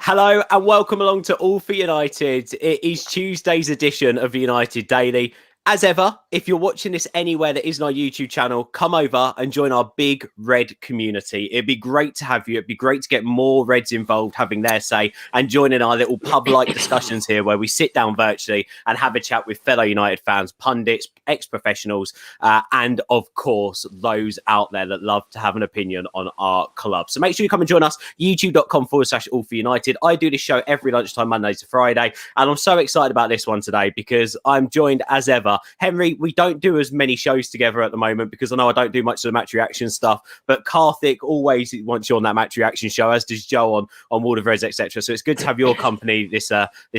Hello and welcome along to All for United. It is Tuesday's edition of the United Daily. As ever, if you're watching this anywhere that isn't our YouTube channel, come over and join our big Red community. It'd be great to have you. It'd be great to get more Reds involved, having their say, and joining our little pub-like discussions here where we sit down virtually and have a chat with fellow United fans, pundits, ex-professionals, and of course, those out there that love to have an opinion on our club. So make sure you come and join us, youtube.com/All for United. I do this show every lunchtime, Monday to Friday, and I'm so excited about this one today because I'm joined as ever. Henry, we don't do as many shows together at the moment because I know I don't do much of the match reaction stuff, but Karthik always wants you on that match reaction show, as does Joe on World of Reds, etc. So it's good to have your company this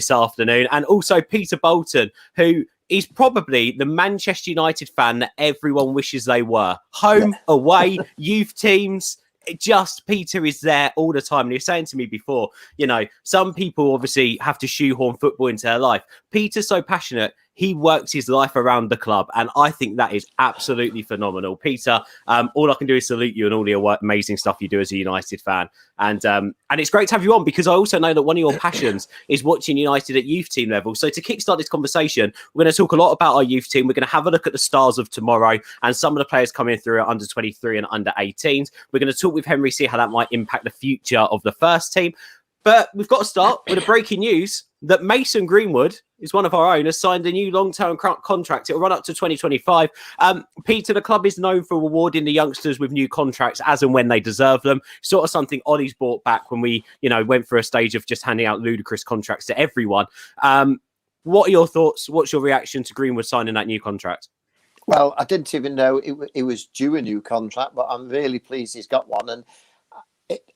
afternoon. And also Peter Bolton, who is probably the Manchester United fan that everyone wishes they were. Home, away, youth teams. Peter is there all the time. And he was saying to me before, some people obviously have to shoehorn football into their life. Peter's so passionate. He works his life around the club, and I think that is absolutely phenomenal. Peter, all I can do is salute you and all the amazing stuff you do as a United fan. And it's great to have you on because I also know that one of your passions is watching United at youth team level. So to kickstart this conversation, we're going to talk a lot about our youth team. We're going to have a look at the stars of tomorrow and some of the players coming through at under 23 and under 18s. We're going to talk with Henry, see how that might impact the future of the first team. But we've got to start with a breaking news that Mason Greenwood is one of our own, has signed a new long-term contract. It'll run up to 2025. Peter, the club is known for rewarding the youngsters with new contracts as and when they deserve them. Sort of something Ollie's brought back when we, went for a stage of just handing out ludicrous contracts to everyone. What are your thoughts? What's your reaction to Greenwood signing that new contract? Well, I didn't even know it was due a new contract, but I'm really pleased he's got one. And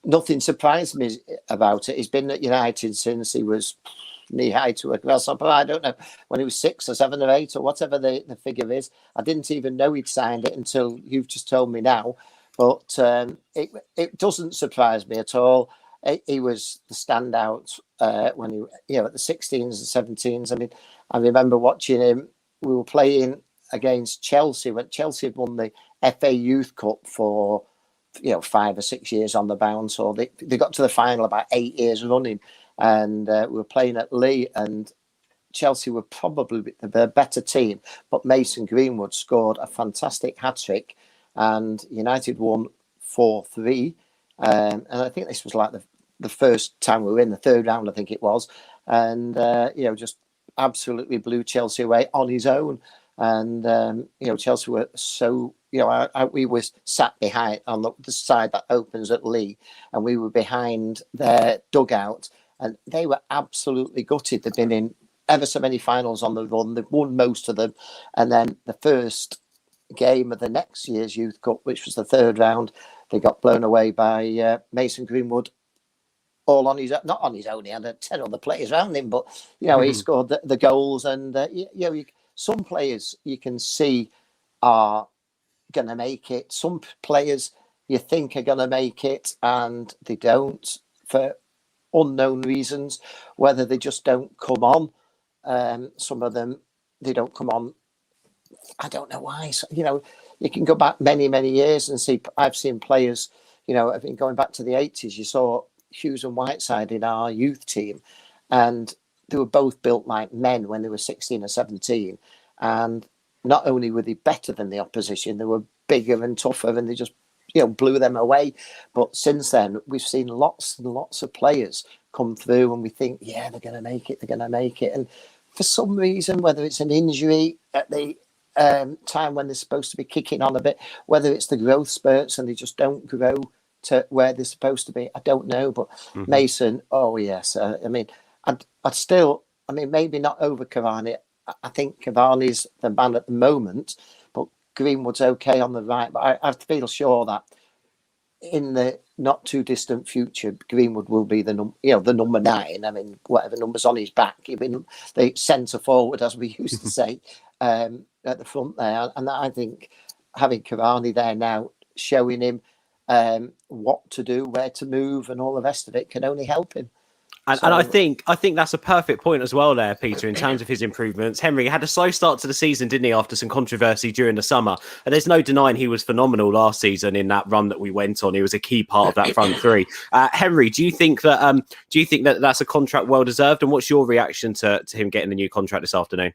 nothing surprised me about it. He's been at United since he was knee-high to a grasshopper. I don't know, when he was 6 or 7 or 8 or whatever the figure is. I didn't even know he'd signed it until you've just told me now. But it doesn't surprise me at all. He was the standout when he, at the 16s and 17s. I mean, I remember watching him. We were playing against Chelsea when Chelsea had won the FA Youth Cup for 5 or 6 years on the bounce, or they got to the final about 8 years running, and we were playing at Lee, and Chelsea were probably the better team, but Mason Greenwood scored a fantastic hat-trick, and United won 4-3, and I think this was like the first time we were in the third round, I think it was, and just absolutely blew Chelsea away on his own, and Chelsea were so. We were sat behind on the side that opens at Lee, and we were behind their dugout, and they were absolutely gutted. They've been in ever so many finals on the run. They've won most of them. And then the first game of the next year's Youth Cup, which was the third round, they got blown away by Mason Greenwood, all on his own. Not on his own, he had 10 other players around him, but, he scored the goals. And, some players you can see are going to make it. Some players you think are going to make it and they don't for unknown reasons, whether they just don't come on. Some of them, they don't come on. I don't know why. So, you can go back many, many years and see. I've seen players, I've been going back to the 80s. You saw Hughes and Whiteside in our youth team, and they were both built like men when they were 16 or 17. And not only were they better than the opposition, they were bigger and tougher, and they just, blew them away. But since then, we've seen lots and lots of players come through, and we think, yeah, they're going to make it, they're going to make it. And for some reason, whether it's an injury at the time when they're supposed to be kicking on a bit, whether it's the growth spurts and they just don't grow to where they're supposed to be, I don't know. But Mason, oh yes, I'd still, maybe not over Cavani. I think Cavani's the man at the moment, but Greenwood's okay on the right. But I feel sure that in the not too distant future, Greenwood will be the number 9. Whatever number's on his back, the centre forward, as we used to say, at the front there. And I think having Cavani there now, showing him what to do, where to move, and all the rest of it can only help him. And I think that's a perfect point as well there, Peter, in terms of his improvements. Henry had a slow start to the season, didn't he, after some controversy during the summer? And there's no denying he was phenomenal last season in that run that we went on. He was a key part of that front three. Henry, do you think that that's a contract well deserved? And what's your reaction to him getting the new contract this afternoon?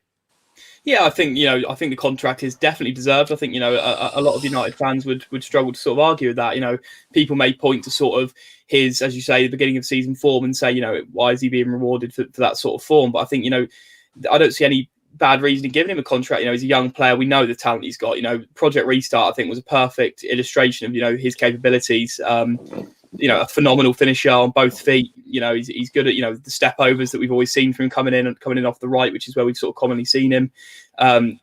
Yeah, I think the contract is definitely deserved. I think a lot of United fans would struggle to sort of argue with that. People may point to sort of his, as you say, the beginning of season form and say, why is he being rewarded for that sort of form? But I think I don't see any bad reason in giving him a contract. He's a young player. We know the talent he's got. Project Restart, I think, was a perfect illustration of his capabilities. A phenomenal finisher on both feet. He's good at the step overs that we've always seen from him coming in off the right, which is where we've sort of commonly seen him.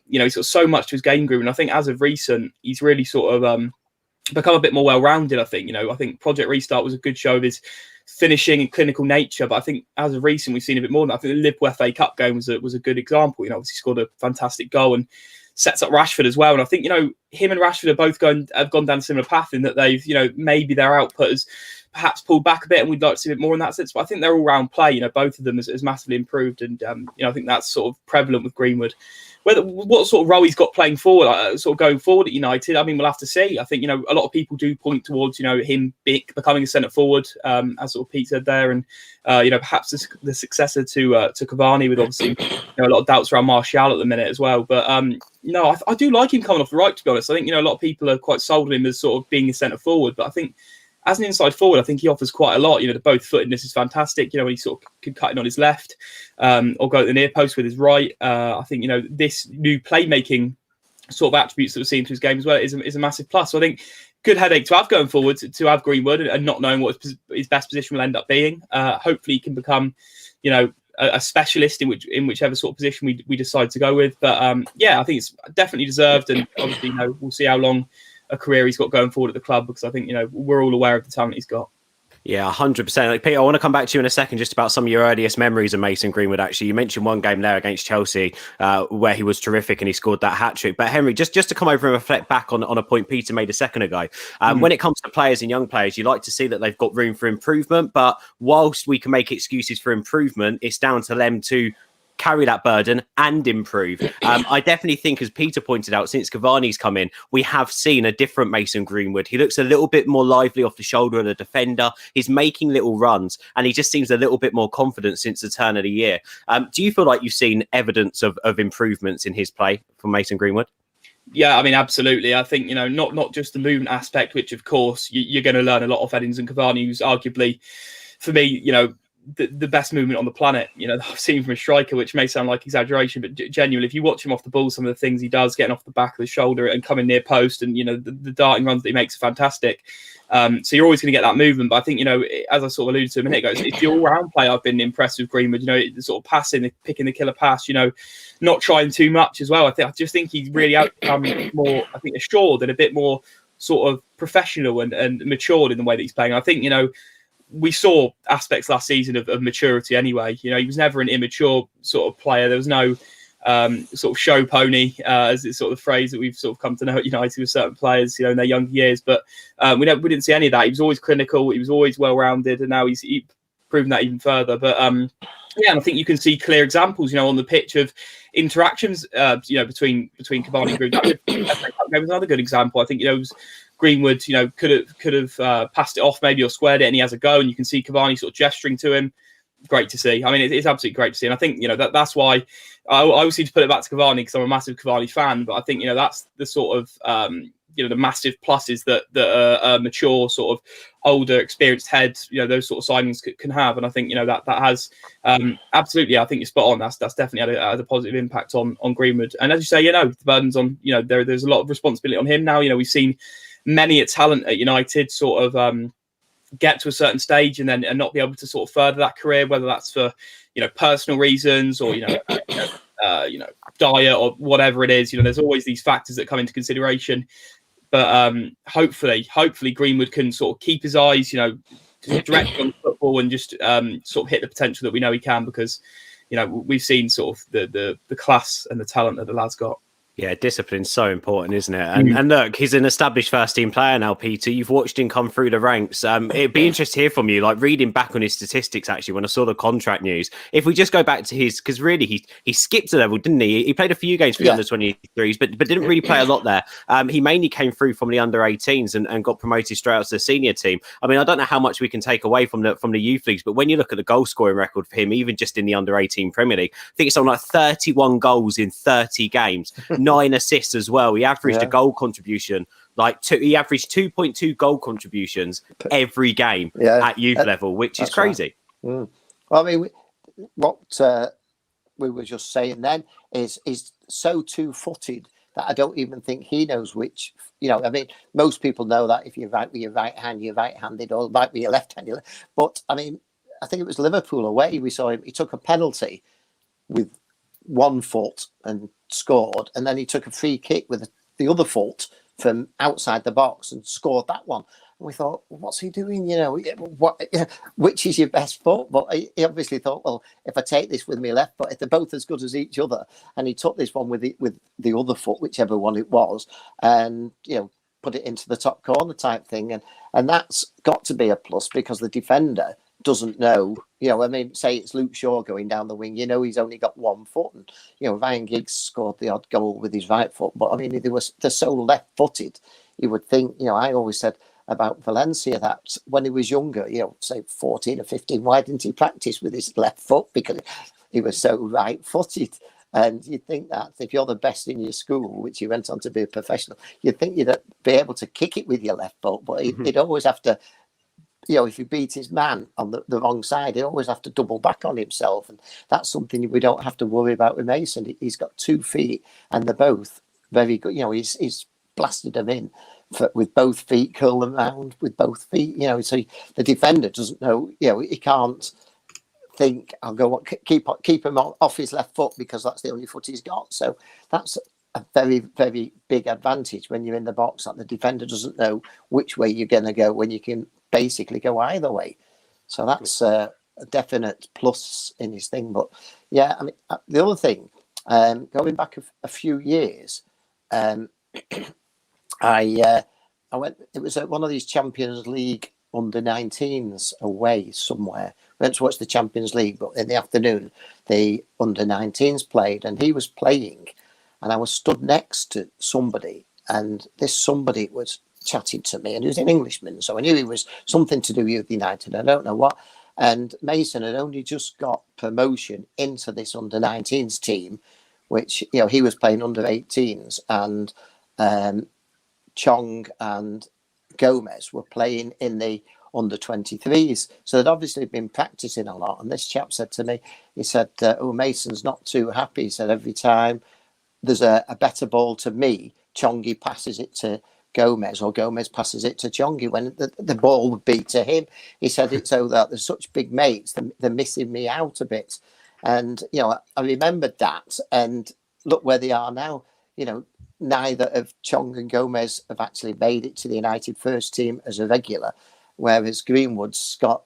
He's got so much to his game group, and I think as of recent, he's really sort of become a bit more well-rounded. I think Project Restart was a good show of his finishing and clinical nature, but I think as of recent we've seen a bit more than that. I think the Liverpool FA Cup game was a good example. Obviously scored a fantastic goal and sets up Rashford as well. And I think, him and Rashford have both gone down a similar path in that they've, maybe their output has perhaps pulled back a bit and we'd like to see a bit more in that sense. But I think their all-round play, both of them has massively improved. And, I think that's sort of prevalent with Greenwood. What sort of role he's got playing forward, sort of going forward at United, we'll have to see. I think, a lot of people do point towards, him becoming a centre forward, as sort of Pete said there. And, perhaps the successor to Cavani with obviously, a lot of doubts around Martial at the minute as well. But, I do like him coming off the right, to be honest. I think, a lot of people are quite sold on him as sort of being a centre forward. But I think as an inside forward, I think he offers quite a lot. The both footedness is fantastic. When he sort of could cut in on his left, or go at the near post with his right. I think, this new playmaking sort of attributes that we're seeing through his game as well is a massive plus. So I think good headache to have going forward to have Greenwood and not knowing what his best position will end up being. Hopefully he can become, a specialist in whichever sort of position we decide to go with. But I think it's definitely deserved. And obviously, we'll see how long a career he's got going forward at the club, because I think, we're all aware of the talent he's got. Yeah, 100%. Like, Peter, I want to come back to you in a second just about some of your earliest memories of Mason Greenwood, actually. You mentioned one game there against Chelsea where he was terrific and he scored that hat-trick. But Henry, just to come over and reflect back on a point Peter made a second ago, when it comes to players and young players, you like to see that they've got room for improvement. But whilst we can make excuses for improvement, it's down to them to carry that burden and improve. I definitely think, as Peter pointed out, since Cavani's come in, we have seen a different Mason Greenwood. He looks a little bit more lively off the shoulder of the defender. He's making little runs and he just seems a little bit more confident since the turn of the year. Do you feel like you've seen evidence of improvements in his play from Mason Greenwood? Yeah, absolutely. I think, not just the movement aspect, which of course you're going to learn a lot of Edins and Cavani, who's arguably, for me, the best movement on the planet, that I've seen from a striker, which may sound like exaggeration, but genuinely, if you watch him off the ball, some of the things he does, getting off the back of the shoulder and coming near post, and the darting runs that he makes are fantastic. So you're always going to get that movement. But I think, as I sort of alluded to a minute ago, it's the all-round play I've been impressed with Greenwood. The sort of passing, picking the killer pass, not trying too much as well. I just think he's really become more, I think, assured and a bit more sort of professional and matured in the way that he's playing. I think, we saw aspects last season of maturity anyway. He was never an immature sort of player. There was no sort of show pony, as it's sort of the phrase that we've sort of come to know at United with certain players, in their younger years. But we didn't see any of that. He was always clinical. He was always well-rounded, and now he's proven that even further. But and I think you can see clear examples, on the pitch of interactions, between Cavani and Greenwood. That was another good example. I think, it was Greenwood, could have passed it off maybe or squared it, and he has a go, and you can see Cavani sort of gesturing to him. Great to see. It's absolutely great to see, and I think that's why I always seem to put it back to Cavani, because I'm a massive Cavani fan. But I think that's the sort of the massive pluses that a mature sort of older experienced head, those sort of signings can have. And I think that has absolutely, I think you're spot on. That's definitely had a positive impact on Greenwood. And as you say, the burden's on, there's a lot of responsibility on him now. We've seen many a talent at United sort of get to a certain stage and not be able to sort of further that career, whether that's for personal reasons or diet or whatever it is. There's always these factors that come into consideration. But hopefully Greenwood can sort of keep his eyes directly on football and just sort of hit the potential that we know he can, because we've seen sort of the class and the talent that the lad's got. Yeah, discipline's so important, isn't it? And look, he's an established first team player now, Peter. You've watched him come through the ranks. It'd be interesting to hear from you, like reading back on his statistics, actually, when I saw the contract news. If we just go back to his, because really he skipped a level, didn't he? He played a few games for the under-23s, but didn't really play a lot there. He mainly came through from the under-18s and got promoted straight out to the senior team. I mean, I don't know how much we can take away from the youth leagues, but when you look at the goal scoring record for him, even just in the under-18 Premier League, I think it's on like 31 goals in 30 games. 9 assists as well. He averaged a goal contribution he averaged 2.2 goal contributions every game at youth level, which is crazy. Right. Well, I mean, what we were just saying then is so two-footed that I don't even think he knows which. I mean, most people know that if you write with your right hand, you're right-handed, or write with your left hand. But I mean, I think it was Liverpool away. We saw him. He took a penalty with one foot and scored, and then he took a free kick with the other foot from outside the box and scored that one. And we thought, what's he doing? Which is your best foot? But he obviously thought, well, if I take this with my left foot, if they're both as good as each other, and he took this one with the other foot, whichever one it was, and put it into the top corner type thing, and that's got to be a plus because the defender doesn't know, I mean, say it's Luke Shaw going down the wing, he's only got one foot, and Ryan Giggs scored the odd goal with his right foot, but I mean, they're so left-footed. You would think, I always said about Valencia that when he was younger, say 14 or 15, why didn't he practice with his left foot? Because he was so right-footed. And you'd think that if you're the best in your school, which you went on to be a professional, you'd think you'd be able to kick it with your left foot, but he'd always have to, if you beat his man on the wrong side, he'd always have to double back on himself. And that's something we don't have to worry about with Mason. He's got 2 feet and they're both very good. He's blasted them in with both feet, curl them around with both feet. So the defender doesn't know, he can't think, I'll go on, keep him off his left foot because that's the only foot he's got. So that's a very, very big advantage when you're in the box, that the defender doesn't know which way you're going to go when you can basically go either way. So that's a definite plus in his thing. But yeah, I mean, the other thing, going back a few years, I went, it was at one of these Champions League under-19s away somewhere. We went to watch the Champions League, but in the afternoon, the under-19s played, and he was playing, and I was stood next to somebody, and this somebody was chatting to me, and he was an Englishman, so I knew he was something to do with United. I don't know what. And Mason had only just got promotion into this under-19s team, which, he was playing under-18s, and Chong and Gomez were playing in the under-23s. So they'd obviously been practicing a lot. And this chap said to me, he said, Mason's not too happy. He said, every time there's a better ball to me, Chongi passes it to Gomez, or Gomez passes it to Chongi when the ball would be to him. He said it's so that there's such big mates, they're missing me out a bit. And, I remembered that. And look where they are now. Neither of Chong and Gomez have actually made it to the United first team as a regular, whereas Greenwood's got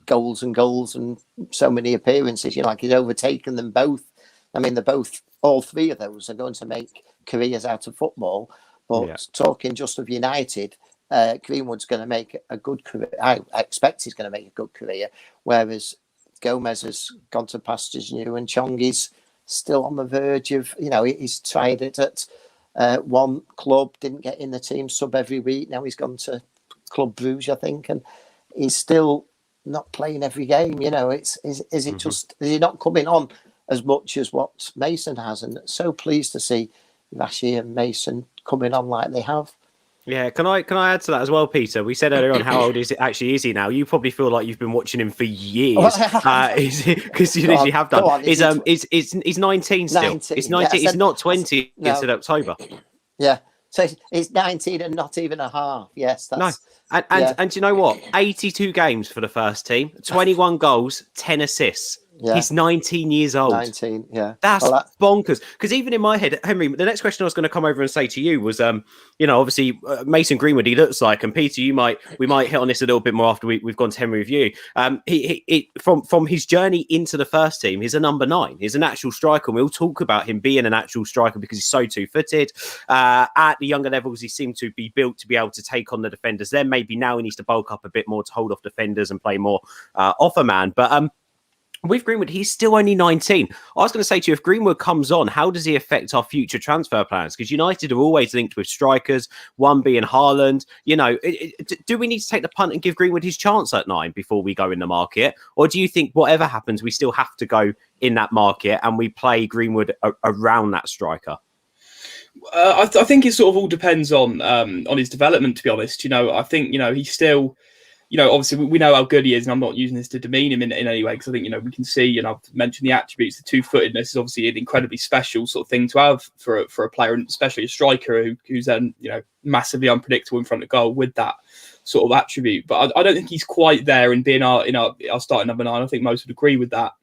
goals and so many appearances. He's overtaken them both. I mean, all 3 of those are going to make careers out of football. But talking just of United, Greenwood's going to make a good career. I expect he's going to make a good career, whereas Gomez has gone to pastures new, and Chong is still on the verge of, he's tried it at one club, didn't get in the team, sub every week. Now he's gone to Club Bruges, I think, and he's still not playing every game. Is it just, is he not coming on as much as what Mason has? And so pleased to see Rashi and Mason coming on like they have. Yeah, can I add to that as well, Peter? We said earlier on, how old is he now? You probably feel like you've been watching him for years, because you have done. On, he's 19 still. 19, he's 19. He's not 20 until October. Yeah, so he's 19 and not even a half. Yes, that's And do you know what? 82 games for the first team, 21 goals, 10 assists. Yeah. He's 19 years old. 19, yeah. That's bonkers. Because even in my head, Henry, the next question I was going to come over and say to you was, obviously Mason Greenwood, he looks like, and Peter, we might hit on this a little bit more after we've gone to Henry with you. He from his journey into the first team, he's a number 9. He's an actual striker. And we'll talk about him being an actual striker because he's so two-footed. At the younger levels, he seemed to be built to be able to take on the defenders. Then maybe now he needs to bulk up a bit more to hold off defenders and play more off a man. But with Greenwood, he's still only 19. I was going to say to you, if Greenwood comes on, how does he affect our future transfer plans? Because United are always linked with strikers, one being Haaland. Do we need to take the punt and give Greenwood his chance at 9 before we go in the market? Or do you think whatever happens, we still have to go in that market and we play Greenwood around that striker? I think it sort of all depends on his development, to be honest. I think, he's still... obviously we know how good he is, and I'm not using this to demean him in any way, because I think, we can see, and I've mentioned the attributes, the two-footedness is obviously an incredibly special sort of thing to have for a player, and especially a striker who's then, massively unpredictable in front of goal with that sort of attribute. But I don't think he's quite there in being our starting number 9. I think most would agree with that.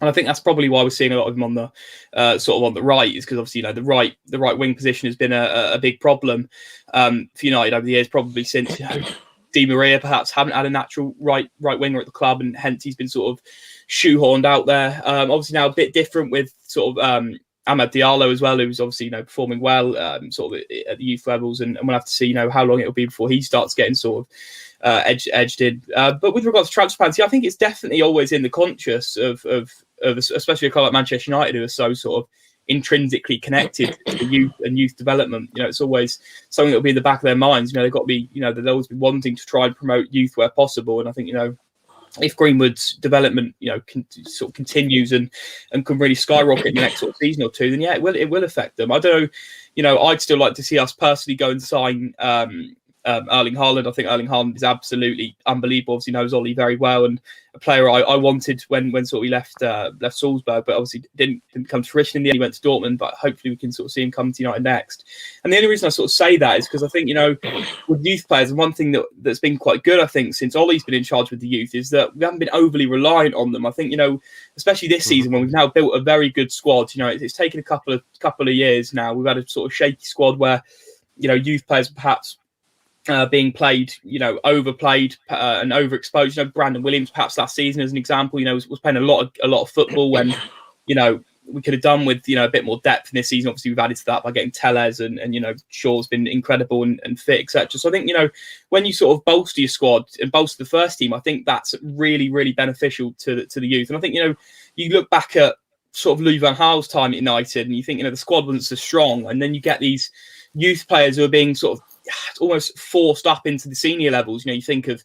And I think that's probably why we're seeing a lot of him on the sort of on the right, is because obviously, the right wing position has been a big problem for United over the years, probably since, Di Maria perhaps haven't had a natural right winger at the club, and hence he's been sort of shoehorned out there. Obviously now a bit different with sort of Hannibal Diallo as well, who's obviously performing well sort of at the youth levels, and we'll have to see how long it'll be before he starts getting sort of edged in. But with regards to transfer plans, I think it's definitely always in the conscious of especially a club like Manchester United, who are so sort of intrinsically connected to youth and youth development. It's always something that will be in the back of their minds. They've got to be, they'll always be wanting to try and promote youth where possible. And I think, if Greenwood's development, sort of continues and can really skyrocket in the next sort of season or two, then yeah, it will affect them. I don't know. I'd still like to see us personally go and sign Erling Haaland. I think Erling Haaland is absolutely unbelievable. Obviously knows Ollie very well, and a player I wanted when sort of he left Salzburg, but obviously didn't come to fruition in the end. He went to Dortmund, but hopefully we can sort of see him come to United next. And the only reason I sort of say that is because I think, with youth players, and one thing that's been quite good, I think, since Ollie's been in charge with the youth, is that we haven't been overly reliant on them. I think, especially this season when we've now built a very good squad, it's taken a couple of years now. We've had a sort of shaky squad where, youth players perhaps being played, overplayed and overexposed. Brandon Williams, perhaps last season as an example, was playing a lot of football when, we could have done with, a bit more depth in this season. Obviously, we've added to that by getting Tellez and Shaw's been incredible and fit, etc. So I think, when you sort of bolster your squad and bolster the first team, I think that's really, really beneficial to the youth. And I think, you look back at sort of Louis van Gaal's time at United and you think, the squad wasn't so strong. And then you get these youth players who are being sort of almost forced up into the senior levels. You think of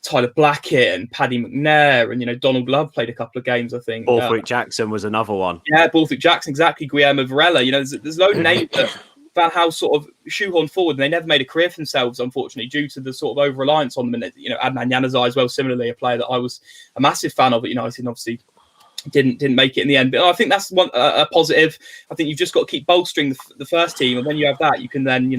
Tyler Blackett and Paddy McNair and, Donald Love played a couple of games, I think. Borthwick Jackson was another one. Yeah, Borthwick Jackson, exactly. Guillermo Varela. There's a load of names that Van Gaal sort of shoehorned forward, and they never made a career for themselves, unfortunately, due to the sort of over-reliance on them. And, Adnan Januzaj as well, similarly, a player that I was a massive fan of at United, and obviously didn't make it in the end. But I think that's a positive. I think you've just got to keep bolstering the first team, and when you have that, you can then,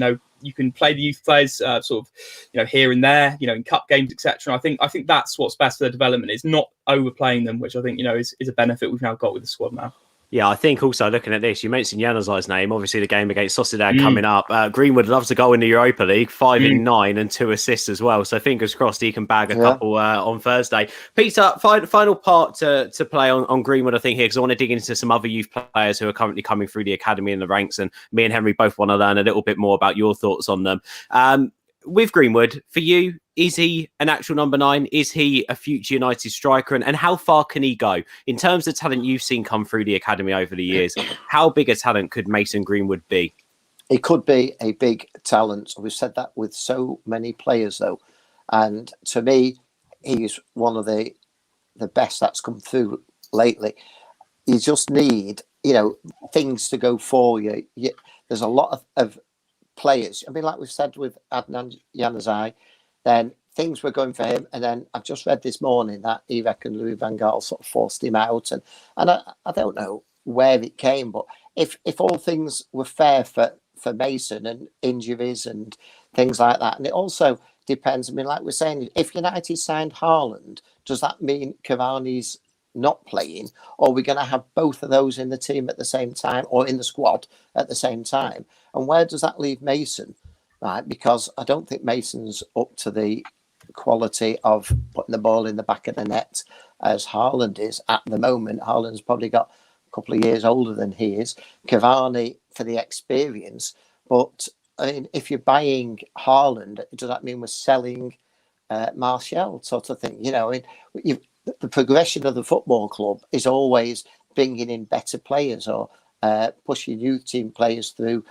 you can play the youth players sort of, here and there, in cup games, etc. And I think that's what's best for their development, is not overplaying them, which I think, is a benefit we've now got with the squad now. Yeah, I think also looking at this, you mentioned Januzaj's name. Obviously, the game against Sociedad coming up. Greenwood loves to go in the Europa League, 5 in 9 and 2 assists as well. So fingers crossed he can bag a couple on Thursday. Peter, final part to play on Greenwood, I think, here, because I want to dig into some other youth players who are currently coming through the academy in the ranks. And me and Henry both want to learn a little bit more about your thoughts on them. With Greenwood, for you, is he an actual number 9? Is he a future United striker? And how far can he go? In terms of talent you've seen come through the academy over the years, how big a talent could Mason Greenwood be? He could be a big talent. We've said that with so many players, though. And to me, he's one of the best that's come through lately. You just need, things to go for you. There's a lot of players. I mean, like we've said with Adnan Januzaj, then things were going for him. And then I've just read this morning that he reckoned Louis van Gaal sort of forced him out. And I don't know where it came, but if all things were fair for Mason and injuries and things like that, and it also depends. I mean, like we're saying, if United signed Haaland, does that mean Cavani's not playing, or we're going to have both of those in the team at the same time, or in the squad at the same time. And where does that leave Mason? Right, because I don't think Mason's up to the quality of putting the ball in the back of the net as Haaland is at the moment. Haaland's probably got a couple of years older than he is. Cavani for the experience. But I mean, if you're buying Haaland, does that mean we're selling Martial sort of thing? You know, I mean, the progression of the football club is always bringing in better players or pushing youth team players through,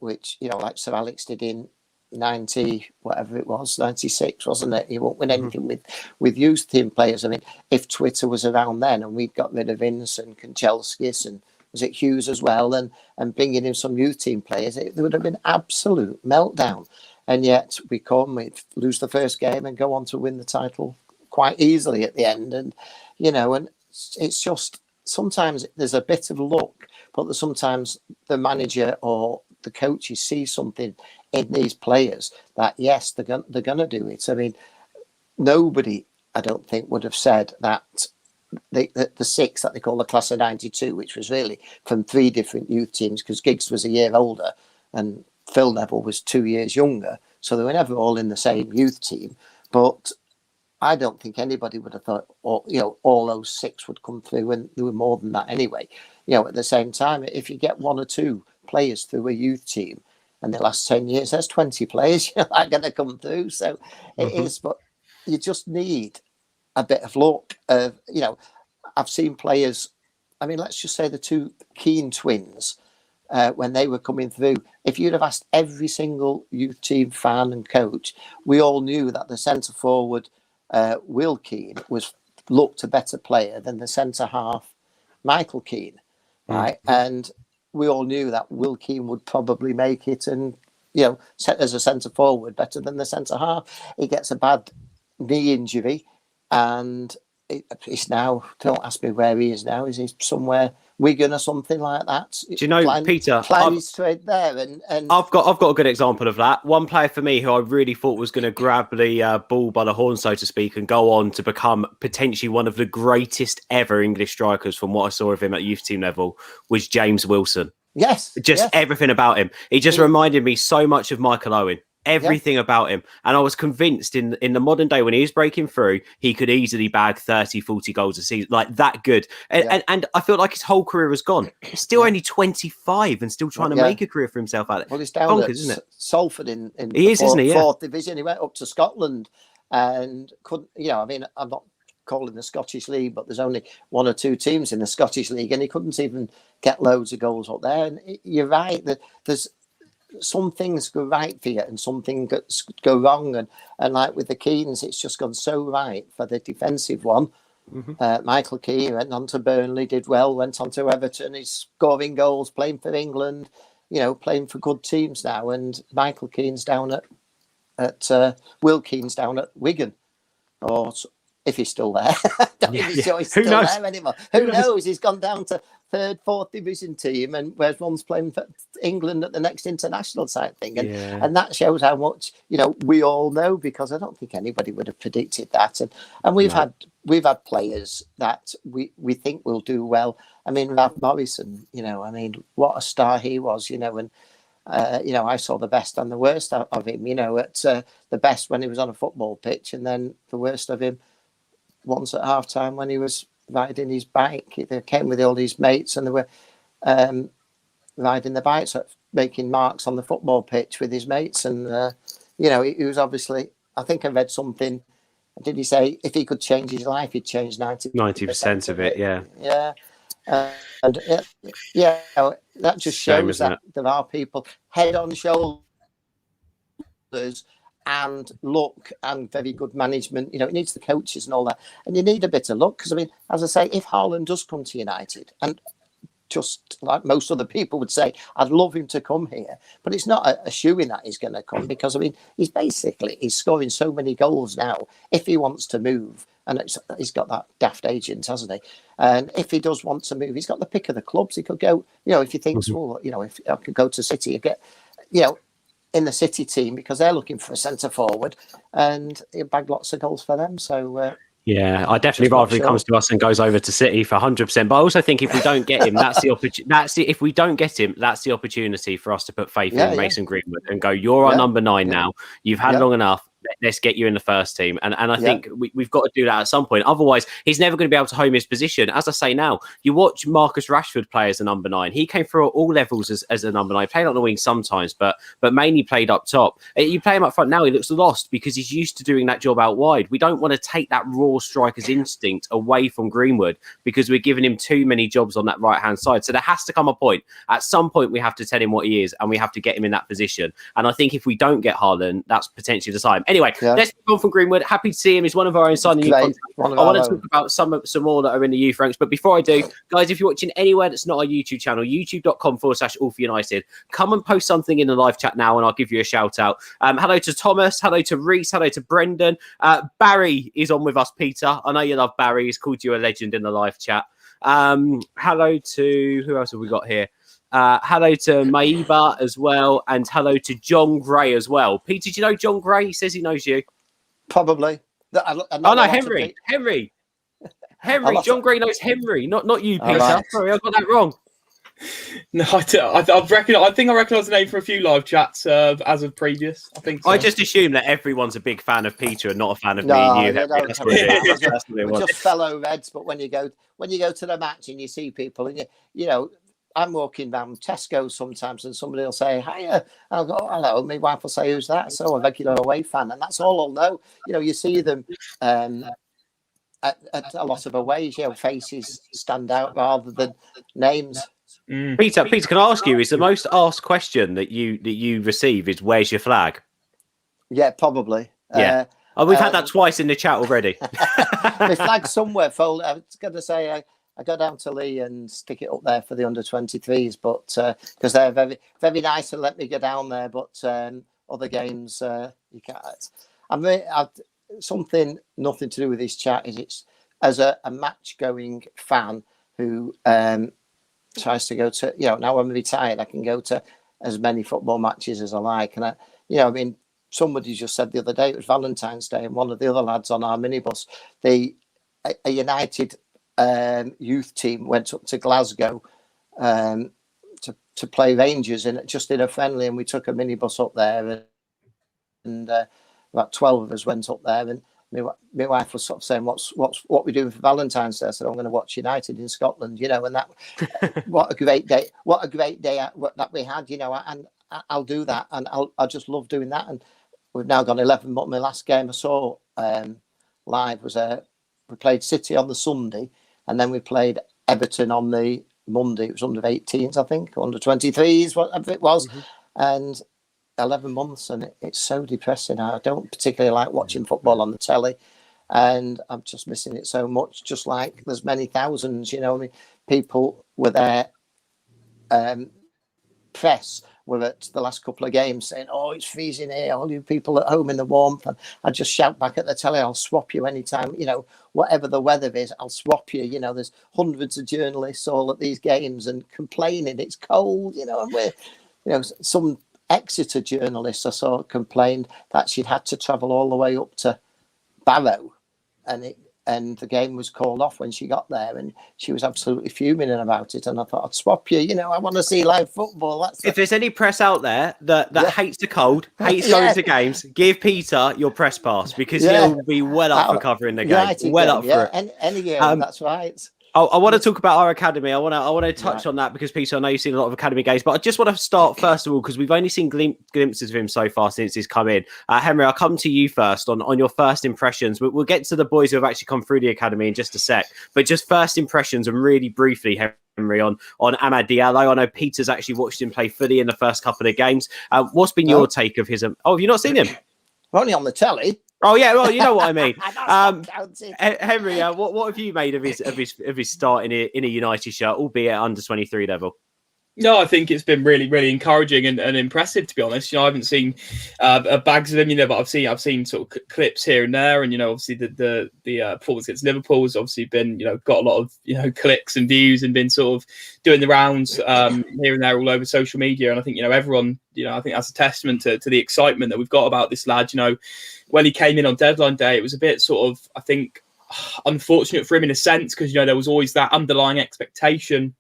which, you know, like Sir Alex did in 90, whatever it was, 96, wasn't it? You won't win anything with youth team players. I mean, if Twitter was around then and we'd got rid of Vince and Kanchelskis and was it Hughes as well, and bringing in some youth team players, there would have been absolute meltdown. And yet we lose the first game and go on to win the title quite easily at the end. And, you know, and it's just, sometimes there's a bit of luck, but sometimes the manager or the coaches see something in these players that, yes, they're going to do it. I mean, nobody, I don't think, would have said that the six that they call the class of 92, which was really from 3 different youth teams, because Giggs was a year older and Phil Neville was 2 years younger. So they were never all in the same youth team. But I don't think anybody would have thought, all those 6 would come through, and there were more than that anyway. You know, at the same time, if you get 1 or 2 players through a youth team, and the last 10 years, there's 20 players that are going to come through. So it is, but you just need a bit of luck. I've seen players, I mean, let's just say the 2 Keane twins, when they were coming through, if you'd have asked every single youth team fan and coach, we all knew that the centre forward, Will Keane, looked a better player than the centre half, Michael Keane, right? And we all knew that Will Keane would probably make it, and, you know, set as a centre forward better than the centre half. He gets a bad knee injury, and he's now, don't ask me where he is now. Is he somewhere, Wigan or something like that? Do you know, Peter? Playing straight there, and I've got a good example of that. One player for me who I really thought was going to grab the ball by the horn, so to speak, and go on to become potentially one of the greatest ever English strikers from what I saw of him at youth team level was James Wilson. Yes, everything about him. He just reminded me so much of Michael Owen. Everything about him. And I was convinced in the modern day, when he was breaking through, he could easily bag 30, 40 goals a season, like that good. And I felt like his whole career was gone. He's still only 25 and still trying to make a career for himself out there. Well, he's down bonkers, isn't it? Salford in isn't he? Fourth division. He went up to Scotland and couldn't, I mean, I'm not calling the Scottish League, but there's only 1 or 2 teams in the Scottish League, and he couldn't even get loads of goals up there. And you're right, that there's some things go right for you and some things go wrong, and like with the Keanes, it's just gone so right for the defensive one. Michael Keane went on to Burnley, did well, went on to Everton, he's scoring goals, playing for England, playing for good teams now. And Michael Keane's down at Will Keane's down at Wigan, or if he's still there. I don't even sure he's still there anymore. Who knows? He's gone down to 3rd, 4th division team, and whereas one's playing for England at the next international type thing. And that shows how much, we all know, because I don't think anybody would have predicted that. And we've had players that we think will do well. I mean, Ralph Morrison, I mean, what a star he was, and I saw the best and the worst of him, at the best when he was on a football pitch, and then the worst of him once at half time when he was riding his bike. They came with all these mates, and they were riding the bikes, making marks on the football pitch with his mates. And he was obviously, I think I read something, did he say if he could change his life, he'd change 90% of it? Yeah. That just shows that there are people head on shoulders and luck and very good management. It needs the coaches and all that, and you need a bit of luck, because I mean, as I say, if Haaland does come to United, and just like most other people would say, I'd love him to come here, but it's not a shoo-in that he's going to come, because I mean, he's scoring so many goals now. If he wants to move, and he's got that daft agent, hasn't he? And if he does want to move, he's got the pick of the clubs. He could go, if he thinks, if I could go to City and get, in the City team, because they're looking for a centre forward, and he'll bag lots of goals for them. So Yeah, I definitely Just not rather he comes to us and goes over to City for 100%. But I also think if we don't get him, that's the opportunity. If we don't get him, that's the opportunity for us to put faith in Mason Greenwood and go, "You're our number 9 now. You've had long enough. Let's get you in the first team." And I think we've got to do that at some point. Otherwise, he's never going to be able to home his position. As I say now, you watch Marcus Rashford play as a number 9. He came through all levels as a number 9. Played on the wing sometimes, but mainly played up top. You play him up front now, he looks lost because he's used to doing that job out wide. We don't want to take that raw striker's instinct away from Greenwood because we're giving him too many jobs on that right-hand side. So there has to come a point. At some point, we have to tell him what he is and we have to get him in that position. And I think if we don't get Haaland, that's potentially the time. Anyway, let's move on from Greenwood. Happy to see him. He's one of our own signing new contracts. I want to talk about some more that are in the youth ranks. But before I do, guys, if you're watching anywhere that's not our YouTube channel, youtube.com/allforunited, come and post something in the live chat now and I'll give you a shout out. Hello to Thomas. Hello to Reese. Hello to Brendan. Barry is on with us, Peter. I know you love Barry. He's called you a legend in the live chat. Hello to, who else have we got here? Hello to Mejbri as well, and hello to John Gray as well. Peter, do you know John Gray? He says he knows you. Probably. Henry. John Gray knows Henry, not you, Peter. Right. Sorry, I got that wrong. No, I think I recognise the name for a few live chats as of previous. I think so. I just assume that everyone's a big fan of Peter and not a fan of me and you. We're just fellow Reds, but when you go to the match and you see people and you know. I'm walking down Tesco sometimes and somebody will say, hiya. I'll go, hello. My wife will say, who's that? So a regular away fan. And that's all I'll know. You know, you see them at a lot of aways, faces stand out rather than names. Peter, can I ask you, is the most asked question that you receive is, where's your flag? Yeah, probably. Yeah. We've had that twice in the chat already. My flag's somewhere folded. I was going to say, I go down to Lee and stick it up there for the under-23s, but because they're very, very nice and let me go down there. But other games, you can't. Something nothing to do with this chat is it's as a match-going fan who tries to go to. Now I'm retired, I can go to as many football matches as I like, and somebody just said the other day it was Valentine's Day, and one of the other lads on our minibus, a United youth team went up to Glasgow to play Rangers in a friendly, and we took a minibus up there, and about 12 of us went up there, and my wife was sort of saying, what we doing for Valentine's Day? I said, I'm going to watch United in Scotland, and that what a great day that we had, and I'll do that, and I just love doing that. And we've now gone 11, but my last game I saw live was we played City on the Sunday, and then we played Everton on the Monday. It was under 18s, I think, under 23s, whatever it was. And 11 months, and it's so depressing. I don't particularly like watching football on the telly, and I'm just missing it so much. Just like there's many thousands, people were there. Press were at the last couple of games saying, "Oh, it's freezing here. All you people at home in the warmth." And I just shout back at the telly, "I'll swap you anytime. Whatever the weather is, I'll swap you." There's hundreds of journalists all at these games and complaining it's cold. And we're, some Exeter journalists I saw complained that she'd had to travel all the way up to Barrow, and the game was called off when she got there, and she was absolutely fuming about it. And I thought, I'd swap you. I want to see live football. If there's any press out there that hates the cold, hates going to games, give Peter your press pass, because he'll be well up for covering the game. Up for it. Any game, that's right. I want to talk about our academy. I want to touch on that because, Peter, I know you've seen a lot of academy games, but I just want to start first of all because we've only seen glimpses of him so far since he's come in. Henry, I'll come to you first on your first impressions. We'll get to the boys who have actually come through the academy in just a sec, but just first impressions and really briefly, Henry, on Hannibal Diallo. I know Peter's actually watched him play fully in the first couple of games. What's been your take of his? Oh, have you not seen him? Only on the telly. Oh yeah, well, you know what I mean. Henry, what have you made of his start in a United shirt, albeit at under 23 level? No, I think it's been really, really encouraging and impressive, to be honest. I haven't seen bags of him, but I've seen sort of clips here and there, and obviously the performance against Liverpool has obviously been got a lot of clicks and views and been sort of doing the rounds here and there all over social media. And I think everyone I think that's a testament to the excitement that we've got about this lad. When he came in on deadline day, it was a bit sort of, I think unfortunate for him in a sense, because there was always that underlying expectation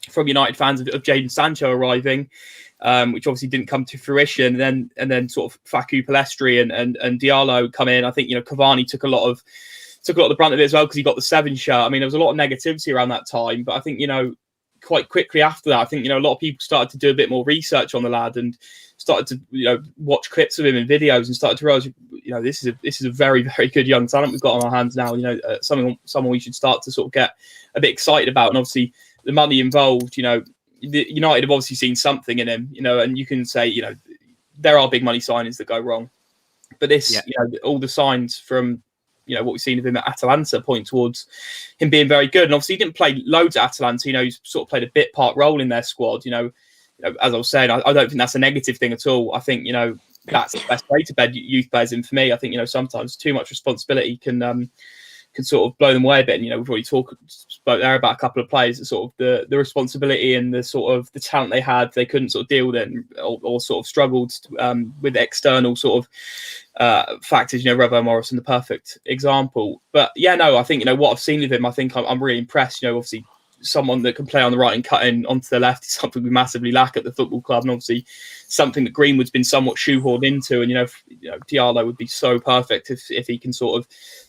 from United fans of Jadon Sancho arriving, which obviously didn't come to fruition. And then sort of Facu Pellistri and Diallo come in. I think Cavani took a lot of the brunt of it as well, because he got the 7 shirt. I mean, there was a lot of negativity around that time, but I think quite quickly after that, I think a lot of people started to do a bit more research on the lad and started to watch clips of him in videos and started to realize this is a very, very good young talent we've got on our hands now. Someone we should start to sort of get a bit excited about. And obviously the money involved, United have obviously seen something in him, and you can say there are big money signings that go wrong, but this all the signs from what we've seen of him at Atalanta point towards him being very good. And obviously he didn't play loads at Atalanta. He's sort of played a bit part role in their squad. As I was saying, I don't think that's a negative thing at all. I think, that's the best way to bed youth players in for me. I think, sometimes too much responsibility can sort of blow them away a bit. And, we've already spoke there about a couple of players that sort of the responsibility and the sort of the talent they had, they couldn't sort of deal with it, or sort of struggled with external sort of factors. Revo Morrison, the perfect example. But I think what I've seen of him, I think I'm really impressed. Obviously someone that can play on the right and cut in onto the left is something we massively lack at the football club, and obviously something that Greenwood's been somewhat shoehorned into. And Diallo would be so perfect if he can sort of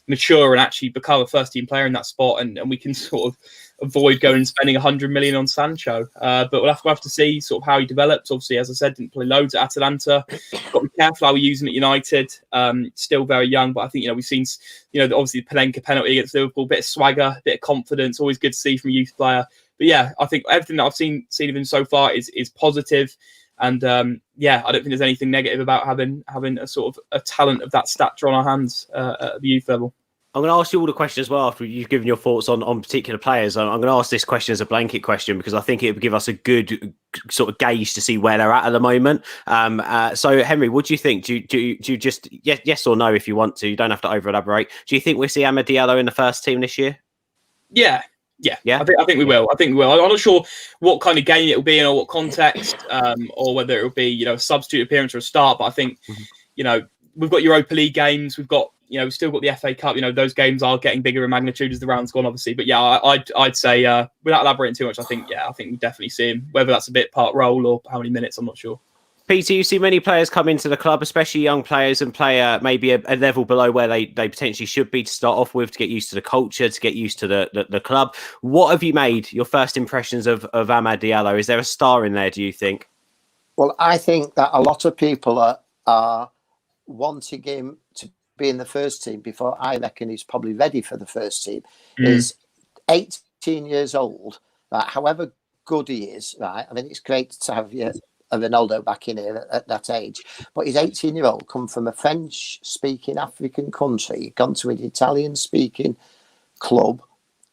mature and actually become a first team player in that spot, and we can sort of avoid going and spending 100 million on Sancho. But we'll have to see sort of how he develops. Obviously, as I said, didn't play loads at Atalanta. Got to be careful how we use him at United. Still very young, but I think we've seen obviously the Panenka penalty against Liverpool, bit of swagger, bit of confidence. Always good to see from a youth player. But I think everything that I've seen of him so far is positive. And I don't think there's anything negative about having a sort of a talent of that stature on our hands at the youth level. I'm going to ask you all the questions as well after you've given your thoughts on particular players. I'm going to ask this question as a blanket question because I think it would give us a good sort of gauge to see where they're at the moment. So, Henry, what do you think? Do you just yes or no if you want to? You don't have to over elaborate. Do you think we'll see Hannibal Diallo in the first team this year? Yeah. I think we will. I'm not sure what kind of game it will be in or what context, or whether it will be a substitute appearance or a start. But I think we've got Europa League games. We've got we've still got the FA Cup. Those games are getting bigger in magnitude as the round's gone, obviously. But I'd say without elaborating too much, I think we definitely see him. Whether that's a bit part role or how many minutes, I'm not sure. Peter, you see many players come into the club, especially young players, and play maybe a level below where they potentially should be to start off with, to get used to the culture, to get used to the club. What have you made your first impressions of Hannibal Diallo? Is there a star in there, do you think? Well, I think that a lot of people are wanting him to be in the first team before I reckon he's probably ready for the first team. He's 18 years old, right? However good he is, right? I mean, it's great to have a Ronaldo back in here at that age, but he's 18-year-old, come from a French-speaking African country, gone to an Italian-speaking club,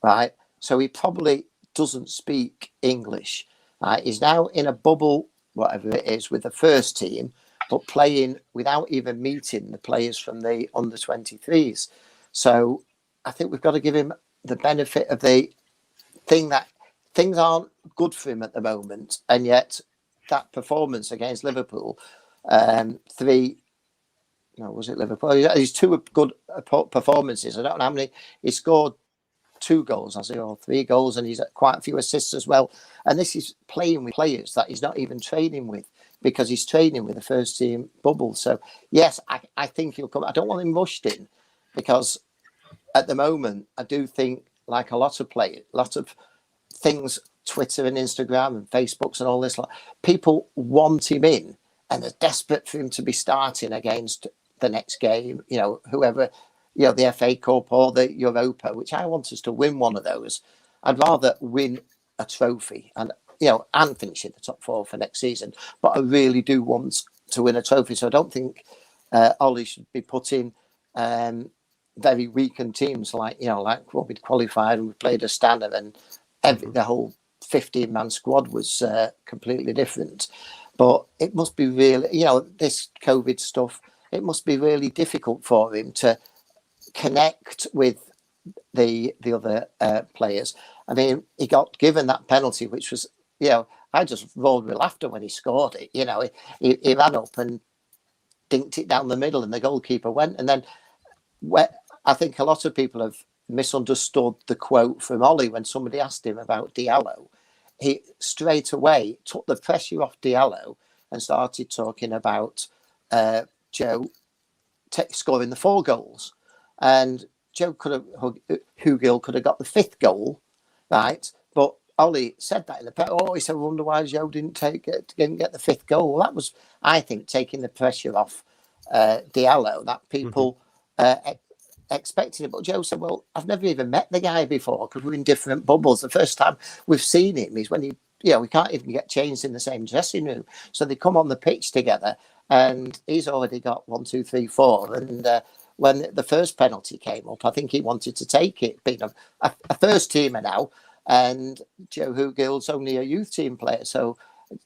right? So he probably doesn't speak English. Right? He's now in a bubble, whatever it is, with the first team, but playing without even meeting the players from the under-23s. So I think we've got to give him the benefit of the thing that things aren't good for him at the moment, and yet that performance against Liverpool, was it Liverpool? He's 2 good performances. I don't know how many. He scored 2 goals, or 3 goals, and he's quite a few assists as well. And this is playing with players that he's not even training with, because he's training with the first team bubble. So yes, I think he'll come. I don't want him rushed in, because at the moment I do think, like a lot of players, lots of things, Twitter and Instagram and Facebooks and all this, people want him in and they're desperate for him to be starting against the next game, whoever, the FA Cup or the Europa, which I want us to win one of those. I'd rather win a trophy and finish in the top 4 for next season, but I really do want to win a trophy. So I don't think Ollie should be putting very weakened teams like what we'd qualified and we played a standard, and the whole 15-man squad was completely different. But it must be really, this COVID stuff, it must be really difficult for him to connect with the other players. I mean, he got given that penalty, which was, I just rolled with laughter when he scored it. He ran up and dinked it down the middle and the goalkeeper went. And then I think a lot of people have misunderstood the quote from Ollie when somebody asked him about Diallo. He straight away took the pressure off Diallo and started talking about Joe scoring the 4 goals. And Hugill could have got the 5th goal, right? But Ollie said that in the press. Oh, he said, I wonder why Joe didn't get the 5th goal. Well, that was, I think, taking the pressure off Diallo, that people expected it. But Joe said, well, I've never even met the guy before because we're in different bubbles. The first time we've seen him is when we can't even get changed in the same dressing room. So they come on the pitch together and he's already got 1, 2, 3, 4. And when the first penalty came up, I think he wanted to take it, being a first teamer now. And Joe Hugill's only a youth team player. So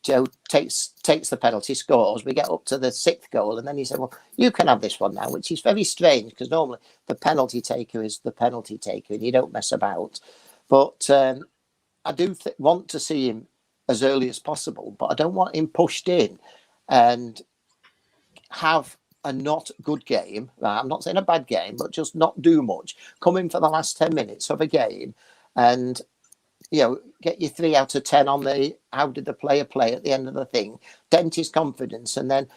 Joe takes the penalty, scores. We get up to the 6th goal, and then he said, well, you can have this one now, which is very strange because normally the penalty taker is the penalty taker and you don't mess about. But I do want to see him as early as possible, but I don't want him pushed in and have a not good game. Right? I'm not saying a bad game, but just not do much. Come in for the last 10 minutes of a game and get your 3 out of 10 on the how did the player play at the end of the thing, dent his confidence, and then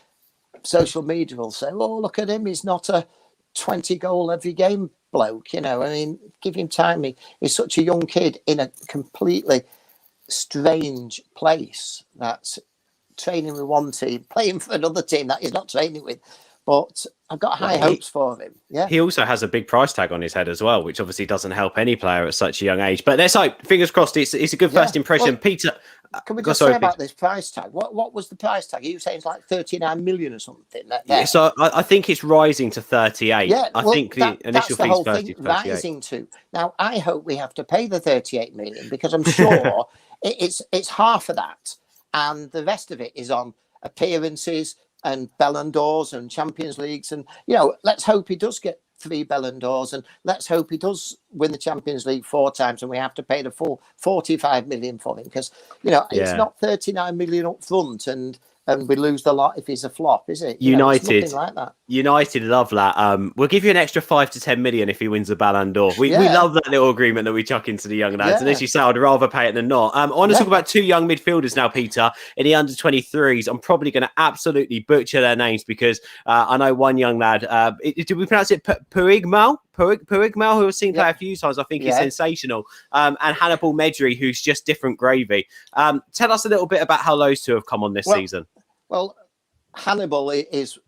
social media will say, oh, look at him, he's not a 20 goal every game bloke. I mean, give him time. He's such a young kid in a completely strange place that's training with one team, playing for another team that he's not training with. But I've got high hopes for him. Yeah. He also has a big price tag on his head as well, which obviously doesn't help any player at such a young age. But let's hope, fingers crossed, it's a good first impression. Well, Peter, can we just say about this price tag? What was the price tag? You saying it's like 39 million or something? Yeah, so I think it's rising to 38. Yeah, I think the initial fee's whole thing rising to. Now, I hope we have to pay the 38 million because I'm sure it's half of that, and the rest of it is on appearances and Ballon d'Ors and Champions Leagues. And, let's hope he does get 3 Ballon d'Ors, and let's hope he does win the Champions League 4 times and we have to pay the full 45 million for him because, it's not 39 million up front and we lose the lot if he's a flop, is it? United, like that. United love that. We'll give you an extra 5 to 10 million if he wins the Ballon d'Or. We love that little agreement that we chuck into the young lads. And as you say, I'd rather pay it than not. I want to talk about 2 young midfielders now, Peter, in the under-23s. I'm probably going to absolutely butcher their names because I know one young lad. Did we pronounce it Puigmal, who I've seen play a few times? I think he's sensational. And Hannibal Mejbri, who's just different gravy. Tell us a little bit about how those 2 have come on this season. Well, Hannibal is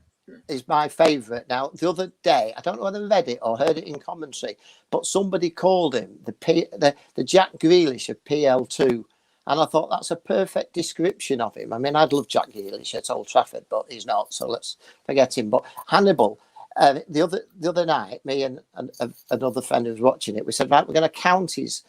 my favourite. Now, the other day, I don't know whether I read it or heard it in commentary, but somebody called him the Jack Grealish of PL2. And I thought that's a perfect description of him. I mean, I'd love Jack Grealish at Old Trafford, but he's not, so let's forget him. But Hannibal, the other night, me and another friend who was watching it, we said, right, we're going to count his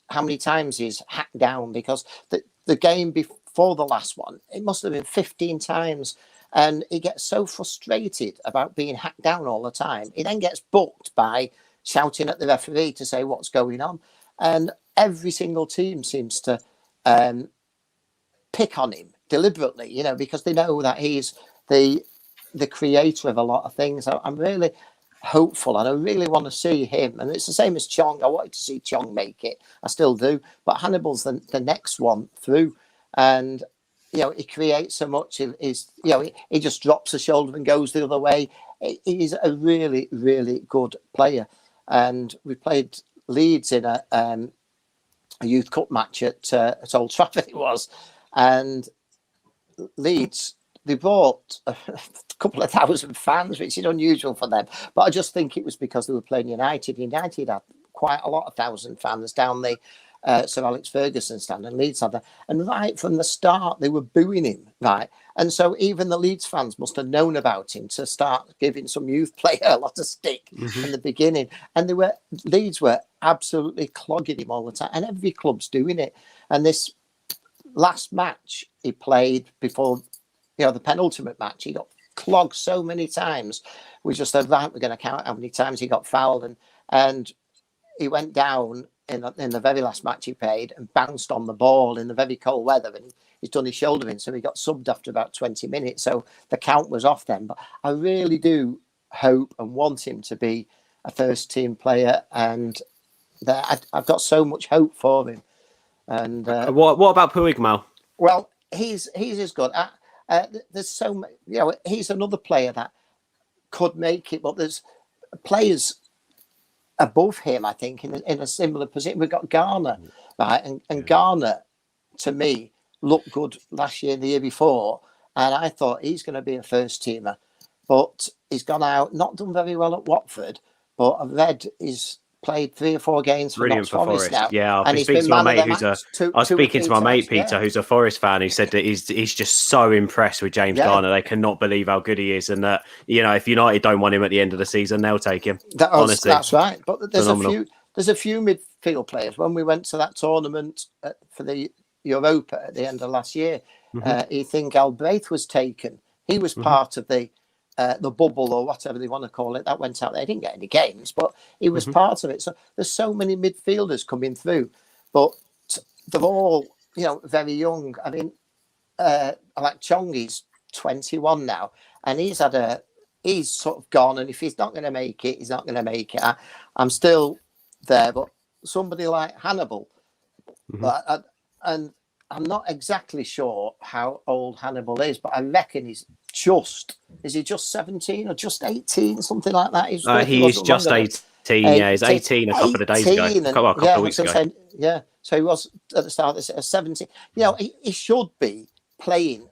how many times he's hacked down, because the game before the last one, it must have been 15 times. And he gets so frustrated about being hacked down all the time. He then gets booked by shouting at the referee to say what's going on. And every single team seems to pick on him deliberately, because they know that he's the creator of a lot of things. I'm really hopeful and I really want to see him. And it's the same as Chong. I wanted to see Chong make it. I still do. But Hannibal's the next one through. And he creates so much. He just drops the shoulder and goes the other way. He's a really, really good player. And we played Leeds in a youth cup match at Old Trafford. It was, and Leeds, they brought a couple of thousand fans, which is unusual for them. But I just think it was because they were playing United. United had quite a lot of 1,000 fans down the Sir Alex Ferguson stand, and Leeds had that. And right from the start, they were booing him, right? And so even the Leeds fans must have known about him to start giving some youth player a lot of stick in the beginning. And Leeds were absolutely clogging him all the time. And every club's doing it. And this last match he played before, the penultimate match, he got clogged so many times. We just said, right, we're going to count how many times he got fouled. And he went down in the very last match he played and bounced on the ball in the very cold weather, and he's done his shoulder in, so he got subbed after about 20 minutes. So the count was off then. But I really do hope and want him to be a first team player, and I've got so much hope for him. And what about Hugill? Well, he's as good. There's so many, he's another player that could make it, but there's players above him, I think, in a similar position. We've got Garner, right? And Garner, to me, looked good last year and the year before. And I thought he's going to be a first teamer. But he's gone out, not done very well at Watford, but I've read he's played 3 or 4 games for Brilliant for Forest now. Yeah, and he's been man of the match I was speaking to my mate Peter, who's a Forest fan, who said that he's just so impressed with James Garner. They cannot believe how good he is, and that if United don't want him at the end of the season, they'll take him. Honestly, that's right. But there's a few midfield players. When we went to that tournament for the Europa at the end of last year, you think Galbraith was taken. He was part of the bubble or whatever they want to call it that went out there. He didn't get any games, but he was part of it. So there's so many midfielders coming through, but they're all very young. I mean, like Chong, he's 21 now, and he's sort of gone. And if he's not going to make it, he's not going to make it. I'm still there, but somebody like Hannibal, and I'm not exactly sure how old Hannibal is, but I reckon is he just 17 or just 18, something like that? He is just 18. Yeah, he's 18 a couple of days ago. A couple of weeks ago. So he was at the start of this 17. He should be playing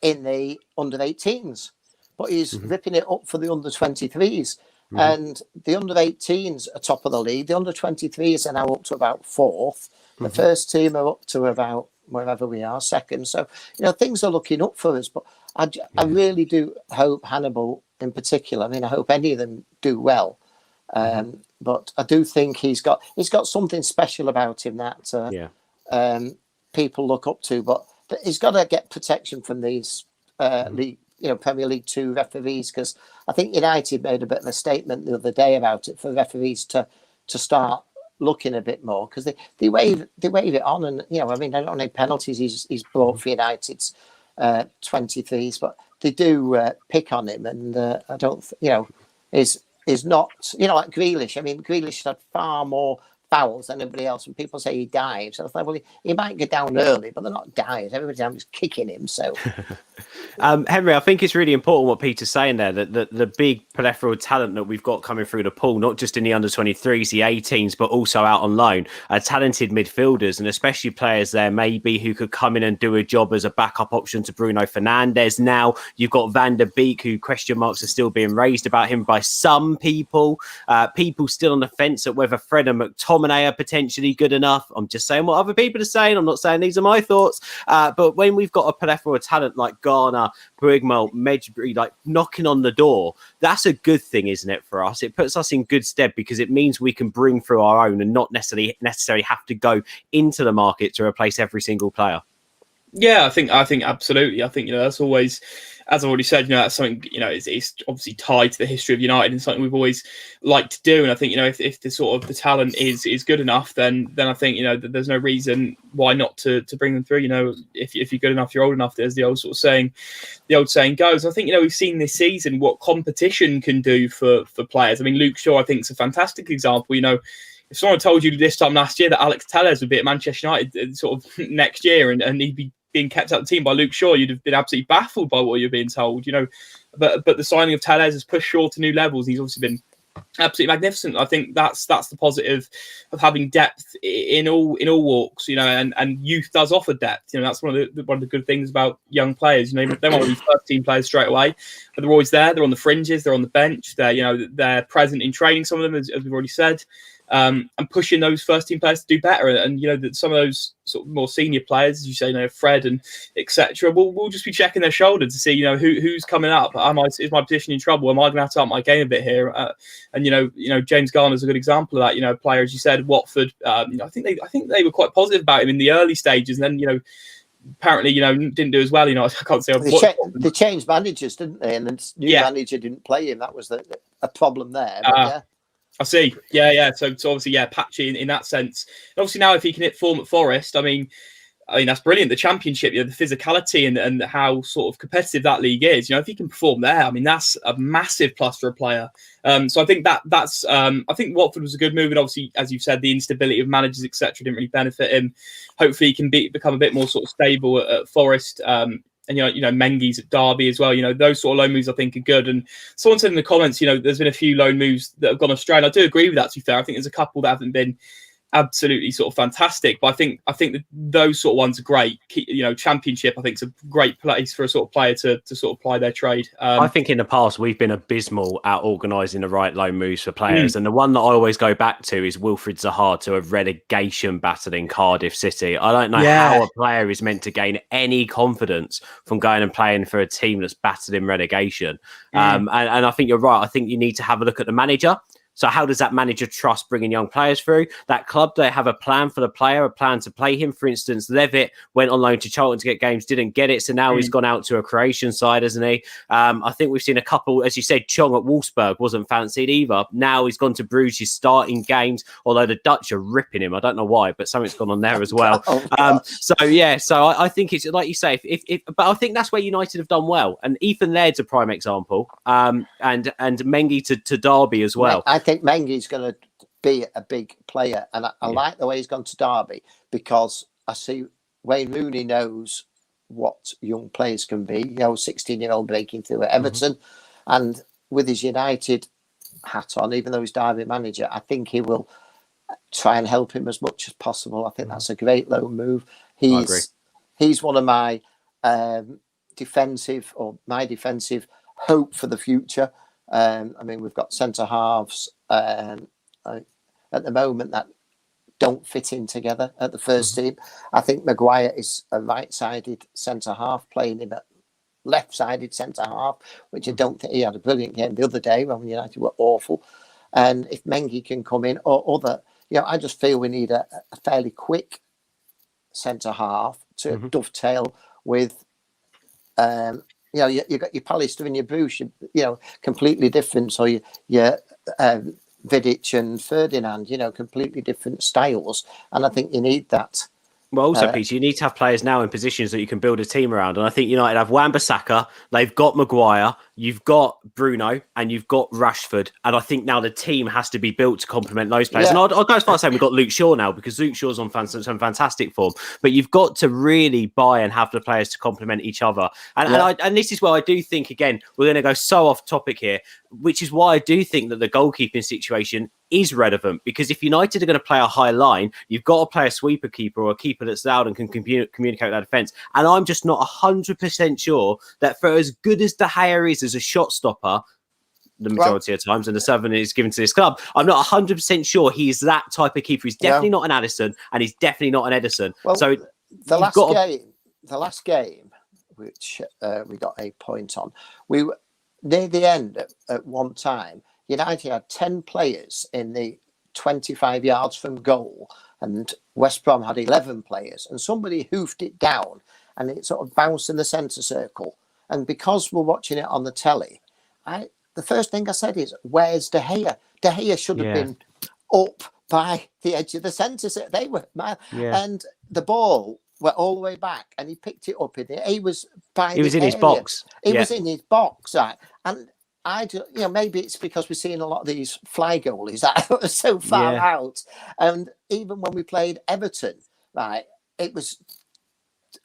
in the under 18s, but he's ripping it up for the under 23s. And the under 18s are top of the league. The under 23s are now up to about 4th. The first team are up to about wherever we are, 2nd. So, things are looking up for us. But I really do hope Hannibal in particular. I mean, I hope any of them do well. But I do think he's got something special about him that people look up to. But he's got to get protection from these league, Premier League 2 referees, because I think United made a bit of a statement the other day about it for referees to start looking a bit more, because they wave it on, and I don't know how many penalties he's brought for United's 23s, but they do pick on him, and I don't is not like Grealish. I mean, Grealish had far more fouls than anybody else, and people say he dives. I thought, well, he might get down early, but they're not dives. Everybody's down just kicking him. So, Henry, I think it's really important what Peter's saying there, that the big peripheral talent that we've got coming through the pool, not just in the under 23s, the 18s, but also out on loan, are talented midfielders, and especially players there maybe who could come in and do a job as a backup option to Bruno Fernandes. Now you've got Van der Beek, who question marks are still being raised about him by some people. People still on the fence at whether Fred and McTominay are potentially good enough. I'm just saying what other people are saying. I'm not saying these are my thoughts. But when we've got a plethora of talent like Garner, Hugill, Mejbri, like knocking on the door, that's a good thing, isn't it, for us? It puts us in good stead, because it means we can bring through our own and not necessarily have to go into the market to replace every single player. Yeah, I think absolutely. I think that's always, as I've already said, that's something it's obviously tied to the history of United and something we've always liked to do. And I think if the sort of the talent is good enough, then I think there's no reason why not to bring them through. If you're good enough, you're old enough. There's the old saying goes. I think we've seen this season what competition can do for players. I mean, Luke Shaw, I think, is a fantastic example. If someone told you this time last year that Alex Telles would be at Manchester United sort of next year and he'd be being kept out of the team by Luke Shaw, you'd have been absolutely baffled by what you're being told, But the signing of Telles has pushed Shaw to new levels. He's obviously been absolutely magnificent. I think that's the positive of having depth in all walks, and youth does offer depth. That's one of the good things about young players. They might be first team players straight away, but they're always there. They're on the fringes. They're on the bench. They're present in training. Some of them, as we've already said. And pushing those first team players to do better, and that some of those sort of more senior players, as you say, Fred and etc. We'll just be checking their shoulder to see, who's coming up. Is my position in trouble? Am I going to have to up my game a bit here? And James Garner's a good example of that. A player, as you said, Watford. I think they were quite positive about him in the early stages, and then apparently didn't do as well. I can't say they changed managers, didn't they? And the new manager didn't play him. That was a problem there. But I see. Yeah. So obviously, patchy in that sense. And obviously now, if he can hit form at Forest, I mean, I mean, that's brilliant. The Championship, the physicality and how sort of competitive that league is. If he can perform there, I mean, that's a massive plus for a player. So I think that's I think Watford was a good move, and obviously, as you've said, the instability of managers, etc., didn't really benefit him. Hopefully, he can become a bit more sort of stable at Forest. And Mengi's at Derby as well. Those sort of loan moves I think are good. And someone said in the comments, there's been a few loan moves that have gone astray, and I do agree with that. To be fair, I think there's a couple that haven't been absolutely sort of fantastic, but I think that those sort of ones are great. Championship I think is a great place for a sort of player to sort of ply their trade. I think in the past we've been abysmal at organising the right loan moves for players, and the one that I always go back to is Wilfried Zaha to a relegation battle in Cardiff City. I don't know how a player is meant to gain any confidence from going and playing for a team that's battered in relegation. And I think you're right. I think you need to have a look at the manager. So how does that manager trust bringing young players through? That club, they have a plan for the player, a plan to play him. For instance, Levitt went on loan to Charlton to get games, didn't get it. So now he's gone out to a Croatian side, hasn't he? I think we've seen a couple, as you said, Chong at Wolfsburg wasn't fancied either. Now he's gone to Bruges, he's starting games, although the Dutch are ripping him. I don't know why, but something's gone on there as well. So I think it's like you say, but I think that's where United have done well. And Ethan Laird's a prime example, and Mengi to Derby as well. I think Mengi's going to be a big player, and I like the way he's gone to Derby, because I see Wayne Rooney knows what young players can be. 16-year-old breaking through at Everton, and with his United hat on, even though he's Derby manager, I think he will try and help him as much as possible. I think that's a great loan move. He's one of my defensive hope for the future. I mean, we've got centre halves at the moment that don't fit in together at the first team. I think Maguire is a right-sided centre half, playing him at left-sided centre half, which I don't think he had a brilliant game the other day when United were awful. And if Mengi can come in, or other, I just feel we need a fairly quick centre half to dovetail with. You got your Pallister and your Bruce, completely different. So your Vidic and Ferdinand, completely different styles. And I think you need that. Well, also, Peter, you need to have players now in positions that you can build a team around. And I think United have Wan-Bissaka, they've got Maguire, you've got Bruno, and you've got Rashford. And I think now the team has to be built to complement those players. And I'll go as far as saying we've got Luke Shaw now, because Luke Shaw's on some fantastic form. But you've got to really buy and have the players to complement each other. And this is where I do think, again, we're going to go so off topic here, which is why I do think that the goalkeeping situation is relevant, because if United are going to play a high line, you've got to play a sweeper keeper or a keeper that's loud and can communicate with that defence. And I'm just not 100% sure that for as good as De Gea is as a shot stopper, the majority of times, and the 7 is given to this club, I'm not 100% sure he's that type of keeper. He's definitely not an Alisson, and he's definitely not an Ederson. Well, so the last game, which we got a point on, we were near the end at one time. United had 10 players in the 25 yards from goal, and West Brom had 11 players, and somebody hoofed it down and it sort of bounced in the centre circle. And because we're watching it on the telly, the first thing I said is, where's De Gea? De Gea should have been up by the edge of the centre circle. They were, and the ball went all the way back, and he picked it up. He was in his box. He was in his box, right? And maybe it's because we're seeing a lot of these fly goalies that are so far out. And even when we played Everton, right, it was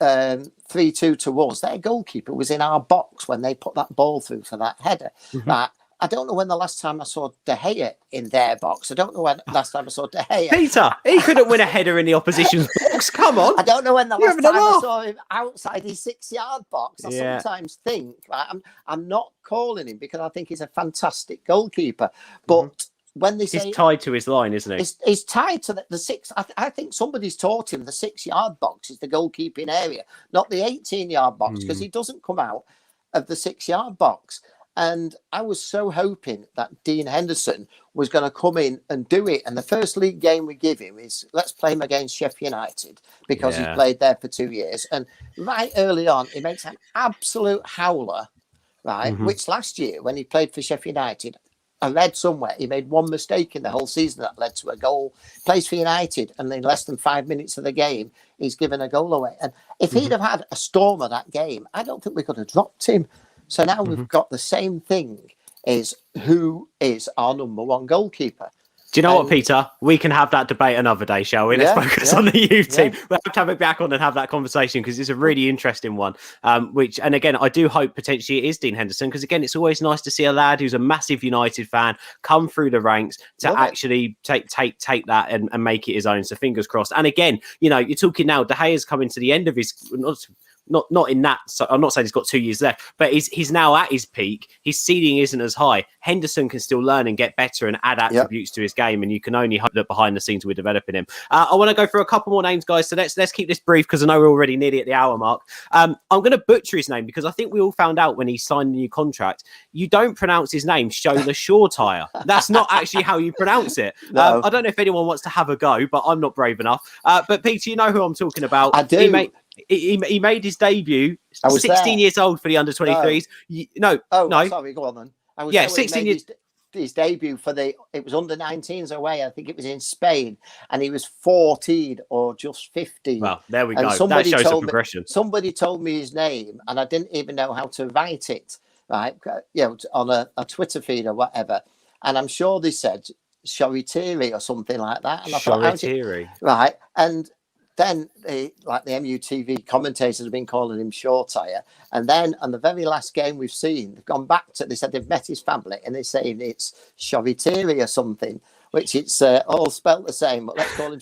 3-2 to us. Their goalkeeper was in our box when they put that ball through for that header. Right. I don't know when the last time I saw De Gea in their box. I don't know when the last time I saw De Gea. Peter, he couldn't win a header in the opposition's box. Come on. I don't know when the last time I saw him outside his 6-yard box. I sometimes think, I'm not calling him because I think he's a fantastic goalkeeper. But when they say... He's tied to his line, isn't he? He's tied to the 6... I think somebody's taught him the 6-yard box is the goalkeeping area, not the 18-yard box, because he doesn't come out of the 6-yard box. And I was so hoping that Dean Henderson was going to come in and do it. And the first league game we give him is, let's play him against Sheffield United, because he played there for 2 years. And right early on, he makes an absolute howler, right? Which last year, when he played for Sheffield United, I read somewhere he made one mistake in the whole season that led to a goal. Plays for United, and in less than 5 minutes of the game, he's given a goal away. And if he'd have had a storm of that game, I don't think we could have dropped him. So now we've got the same thing: is who is our number one goalkeeper? Do you know what, Peter? We can have that debate another day, shall we? Let's focus on the youth team. We'll have to have it back on and have that conversation because it's a really interesting one. And again, I do hope potentially it is Dean Henderson because, again, it's always nice to see a lad who's a massive United fan come through the ranks to actually take that and make it his own. So fingers crossed. And again, you know, you're talking now, De Gea's coming to the end of his... Not in that. So I'm not saying he's got 2 years left, but he's now at his peak. His ceiling isn't as high. Henderson can still learn and get better and add attributes to his game, and you can only hope that behind the scenes we're developing him. I want to go through a couple more names, guys. So let's keep this brief because I know we're already nearly at the hour mark. I'm going to butcher his name because I think we all found out when he signed the new contract. You don't pronounce his name Shoretire. That's not actually how you pronounce it. No. I don't know if anyone wants to have a go, but I'm not brave enough. But Peter, you know who I'm talking about. I do. He made his debut, 16 there. years old for the under-23s. No. Sorry, go on then. I was 16 years. His debut it was under-19s away. I think it was in Spain, and he was 14 or just 15. Well, there we go. That shows the progression. Somebody told me his name, and I didn't even know how to write it. Right, on a Twitter feed or whatever, and I'm sure they said Shoretire or something like that. And I Shoretire, right, and then the MUTV commentators have been calling him Shoretire. And then on the very last game we've seen, they've gone back to, they said they've met his family and they're saying it's Shoretire or something, which it's all spelt the same, but let's call him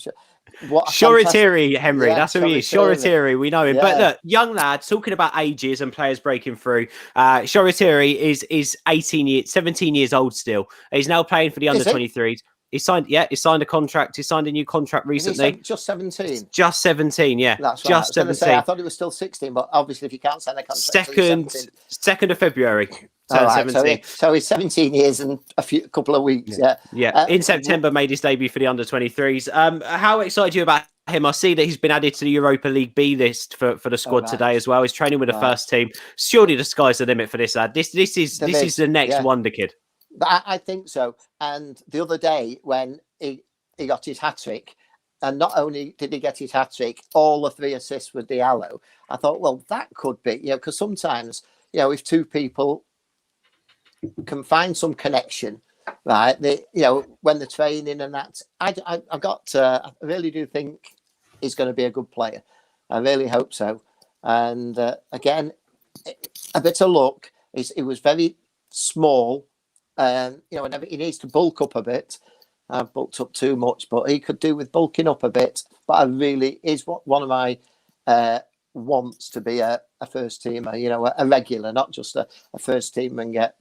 Shoretire, Henry. That's who he is. Shoretire, we know him. But look, young lad, talking about ages and players breaking through. Shoretire is 17 years old still. He's now playing for the under-23s. He signed a contract. He signed a new contract recently. Just 17. Just 17, yeah. That's right. Just 17. I thought he was still 16, but obviously if you can't sign a contract, 2nd of February. Right, so he's 17 years and a couple of weeks. Yeah. In September, made his debut for the under-23s. How excited are you about him? I see that he's been added to the Europa League B list for the squad today as well. He's training with the first team. Surely the sky's the limit for this lad. This is the next wonder kid. I think so. And the other day when he got his hat-trick, and not only did he get his hat-trick, all the 3 assists with Diallo, I thought, well, that could be, because sometimes, if two people can find some connection, right, when they're training and that, I really do think he's going to be a good player. I really hope so. And again, a bit of luck. He was very small. Whenever he needs to bulk up a bit. I've bulked up too much, but he could do with bulking up a bit. But I really is one of my wants to be a first teamer, a regular, not just a first team and get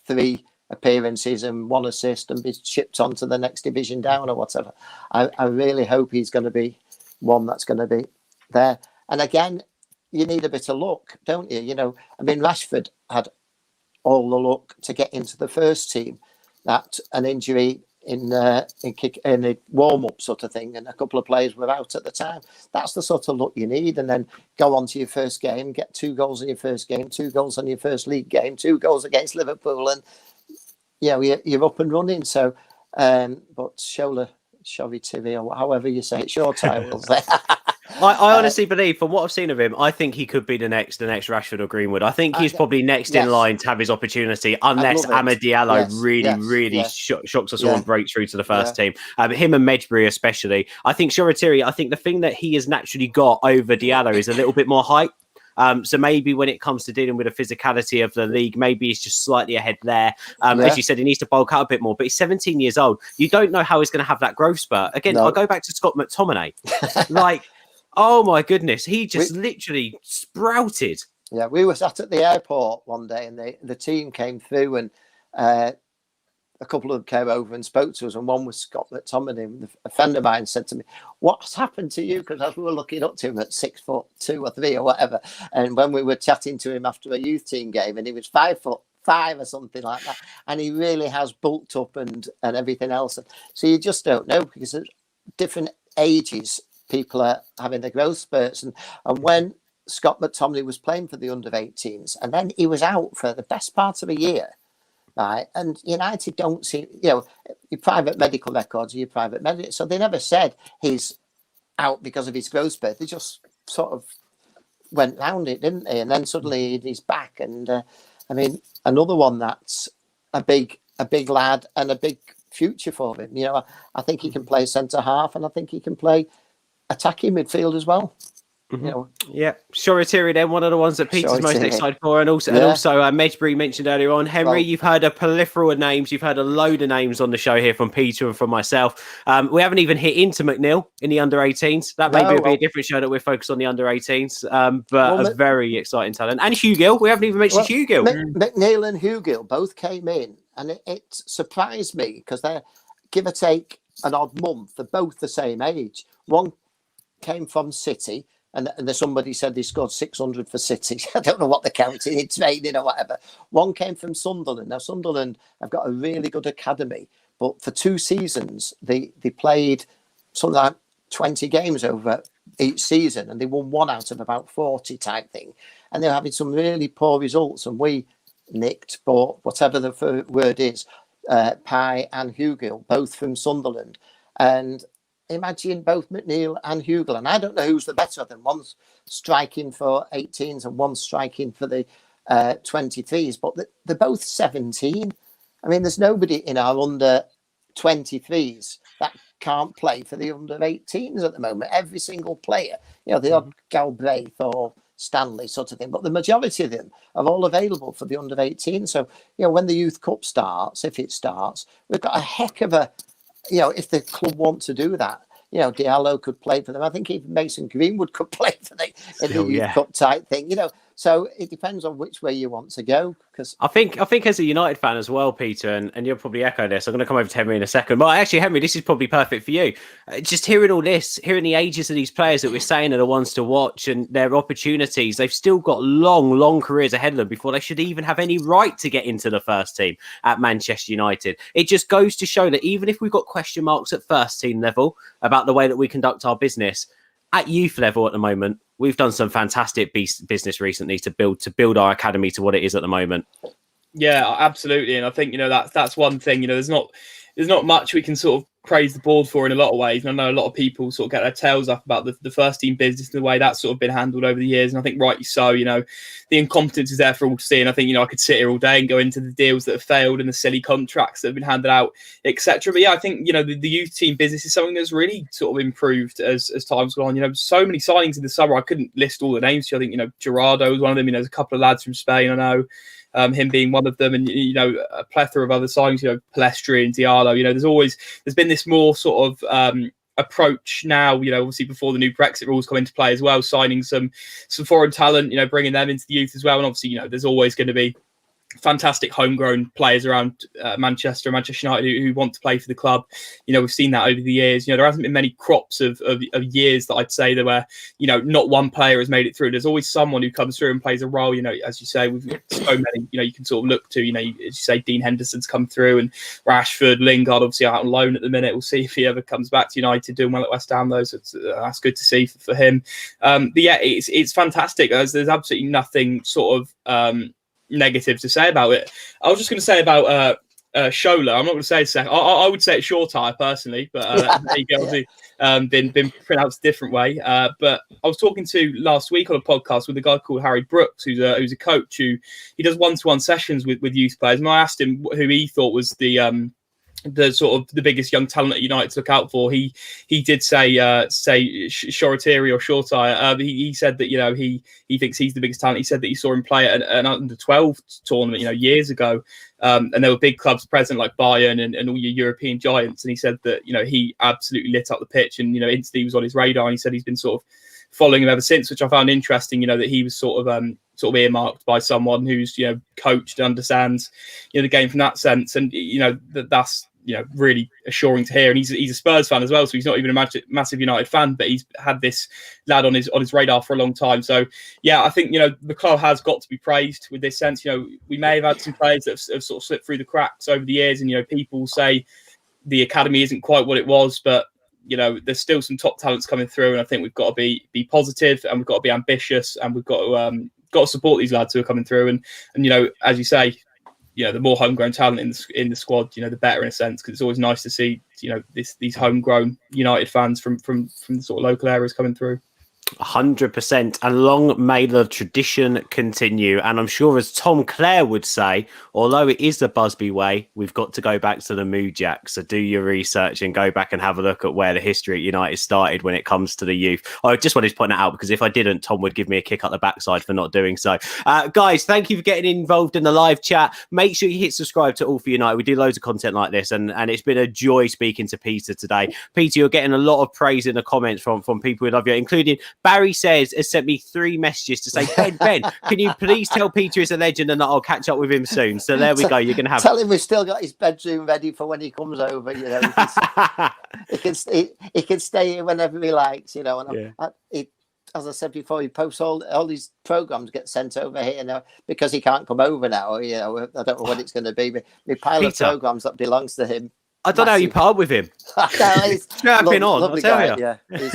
3 appearances and 1 assist and be shipped on to the next division down or whatever. I really hope he's going to be one that's going to be there. And again, you need a bit of luck, don't you? Rashford had all the luck to get into the first team. That an injury in a warm-up sort of thing, and a couple of players were out at the time. That's the sort of luck you need, and then go on to your first game, get 2 goals in your first game, 2 goals on your first league game, 2 goals against Liverpool, and you're up and running. So, but Shoretire, or however you say it, Shoretire will say. I honestly believe, from what I've seen of him, I think he could be the next Rashford or Greenwood. I think he's probably next in line to have his opportunity, unless Amad Diallo really shocks us all and breaks through to the first team. Him and Mejbri especially. I think Shoretire, I think the thing that he has naturally got over Diallo is a little bit more height. So maybe when it comes to dealing with the physicality of the league, maybe he's just slightly ahead there. As you said, he needs to bulk out a bit more, but he's 17 years old. You don't know how he's going to have that growth spurt. Again, I'll go back to Scott McTominay. Oh my goodness, he just literally sprouted. Yeah, we were sat at the airport one day and the team came through and a couple of them came over and spoke to us, and one was Scott McTominay. A friend of mine said to me, "What's happened to you?" Because as we were looking up to him at 6'2" or 3 or whatever, and when we were chatting to him after a youth team game, and he was 5'5" or something like that, and he really has bulked up and everything else. So you just don't know, because at different ages people are having the growth spurts, and when Scott McTominay was playing for the under-18s, and then he was out for the best part of a year, right? And United don't see, your private medical records are your private medical. So they never said he's out because of his growth spurt. They just sort of went round it, didn't they? And then suddenly he's back. And I mean, another one that's a big lad and a big future for him. I think he can play centre half, and I think he can play attacking midfield as well. Yeah, Shoretire then, one of the ones that Peter's most excited for, and also Mejbri mentioned earlier on. Henry, you've heard a plethora of names. You've heard a load of names on the show here from Peter and from myself. We haven't even hit into McNeil in the under-18s. That may be a different show that we're focused on the under-18s, but a very exciting talent. And Hugill, we haven't even mentioned Hugill. McNeil and Hugill both came in, and it surprised me because they're, give or take an odd month, they're both the same age. One came from City, and somebody said they scored 600 for City. I don't know what they're counting in training or whatever. One came from Sunderland. Now, Sunderland have got a really good academy, but for 2 seasons, they played something like 20 games over each season, and they won 1 out of about 40 type thing. And they're having some really poor results, and we nicked, bought, whatever the word is, Pye and Hugill, both from Sunderland. And imagine both McNeil and Hugill, and I don't know who's the better of them. One's striking for 18s and one's striking for the 23s, but they're both 17. I mean, there's nobody in our under 23s that can't play for the under 18s at the moment. Every single player, they are Galbraith or Stanley sort of thing, but the majority of them are all available for the under 18. So, when the Youth Cup starts, if it starts, we've got a heck of a, if the club want to do that, Diallo could play for them. I think even Mason Greenwood could play for them in the Youth Cup type thing, So it depends on which way you want to go. Because I think as a United fan as well, Peter, and you'll probably echo this. I'm going to come over to Henry in a second. Well, actually, Henry, this is probably perfect for you. Just hearing all this, hearing the ages of these players that we're saying are the ones to watch and their opportunities, they've still got long careers ahead of them before they should even have any right to get into the first team at Manchester United. It just goes to show that even if we've got question marks at first team level about the way that we conduct our business, at youth level at the moment, we've done some fantastic business recently to build our academy to what it is at the moment. Yeah, absolutely. And I think, that's one thing, there's not much we can sort of praise the board for in a lot of ways. And I know a lot of people sort of get their tails up about the first team business and the way that's sort of been handled over the years. And I think rightly so, the incompetence is there for all to see. And I think, I could sit here all day and go into the deals that have failed and the silly contracts that have been handed out, etc. But yeah, I think, the youth team business is something that's really sort of improved as time's gone on. So many signings in the summer. I couldn't list all the names. I think, Gerardo was one of them. There's a couple of lads from Spain, I know. Him being one of them, and a plethora of other signings, Palestri and Diallo. There's been this more sort of approach now. Obviously before the new Brexit rules come into play as well, signing some foreign talent, bringing them into the youth as well. And obviously, there's always going to be fantastic homegrown players around Manchester United who want to play for the club. We've seen that over the years. There hasn't been many crops of years that I'd say there were, not one player has made it through. There's always someone who comes through and plays a role. As you say, we've got so many, you can sort of look to, as you say, Dean Henderson's come through, and Rashford, Lingard, obviously out on loan at the minute. We'll see if he ever comes back to United, doing well at West Ham though. So that's good to see for him. But yeah, it's fantastic. There's absolutely nothing sort of, negative to say about it. I was just going to say about Shola. I'm not going to say a second. I would say it's Shoretire personally, but there you go. Been pronounced a different way. But I was talking to last week on a podcast with a guy called Harry Brooks, who's a coach who he does one-to-one sessions with youth players. And I asked him who he thought was the sort of the biggest young talent at United to look out for. He did say Shoretire or Shoretire. He said that he thinks he's the biggest talent. He said that he saw him play at an under 12 tournament years ago, and there were big clubs present like Bayern and all your European giants. And he said that he absolutely lit up the pitch, and instantly was on his radar. And he said he's been sort of following him ever since, which I found interesting. That he was sort of earmarked by someone who's coached and understands the game from that sense, and that's really assuring to hear. And he's a Spurs fan as well, so he's not even a massive United fan, but he's had this lad on his radar for a long time. So yeah, I think the club has got to be praised with this sense. We may have had some players that have sort of slipped through the cracks over the years, and people say the academy isn't quite what it was, but there's still some top talents coming through, and I think we've got to be positive, and we've got to be ambitious, and we've got to support these lads who are coming through. And as you say, the more homegrown talent in the squad, the better in a sense, because it's always nice to see these homegrown United fans from the sort of local areas coming through. 100%, and long may the tradition continue. And I'm sure, as Tom Clare would say, although it is the Busby way, we've got to go back to the Moo Jack. So do your research and go back and have a look at where the history at United started when it comes to the youth. I just wanted to point that out, because if I didn't, Tom would give me a kick up the backside for not doing so. Guys, thank you for getting involved in the live chat. Make sure you hit subscribe to All for United. We do loads of content like this, and it's been a joy speaking to Peter today. Peter, you're getting a lot of praise in the comments from people who love you, including Barry has sent me 3 messages to say, Ben, can you please tell Peter is a legend and that I'll catch up with him soon? So there we go. You're going to have... Tell him we've still got his bedroom ready for when he comes over. He can stay here whenever he likes, And as I said before, he posts all these programs get sent over here now because he can't come over now. I don't know what it's going to be. My pile of programs that belongs to him. I don't know how you put up with him. He's lovely guy. Yeah, he's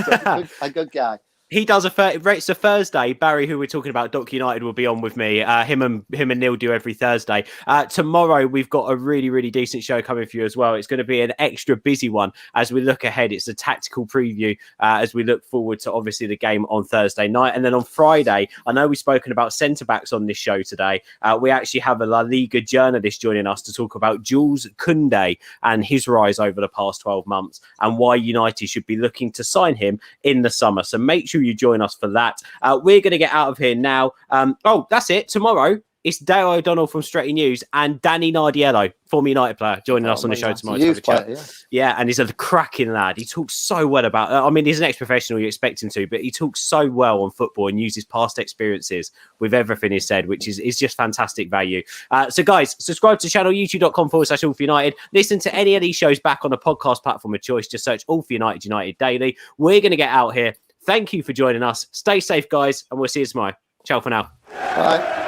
a good guy. He does it's a Thursday. Barry, who we're talking about, Doc United, will be on with me. Him and Neil do every Thursday. Tomorrow, we've got a really, really decent show coming for you as well. It's going to be an extra busy one as we look ahead. It's a tactical preview as we look forward to, obviously, the game on Thursday night. And then on Friday, I know we've spoken about centre-backs on this show today. We actually have a La Liga journalist joining us to talk about Jules Koundé and his rise over the past 12 months and why United should be looking to sign him in the summer. So make sure you join us for that. We're going to get out of here now. That's it. Tomorrow, it's Dale O'Donnell from Stretty News and Danny Nardiello, former United player, joining us on the show tomorrow. Yeah, and he's a cracking lad. He talks so well about... he's an ex-professional, you expect him to, but he talks so well on football and uses past experiences with everything he's said, which is just fantastic value. So, guys, subscribe to the channel, youtube.com/All for United. Listen to any of these shows back on the podcast platform of choice. Just search All for United, United Daily. We're going to get out here. Thank you for joining us. Stay safe, guys, and we'll see you tomorrow. Ciao for now. Bye.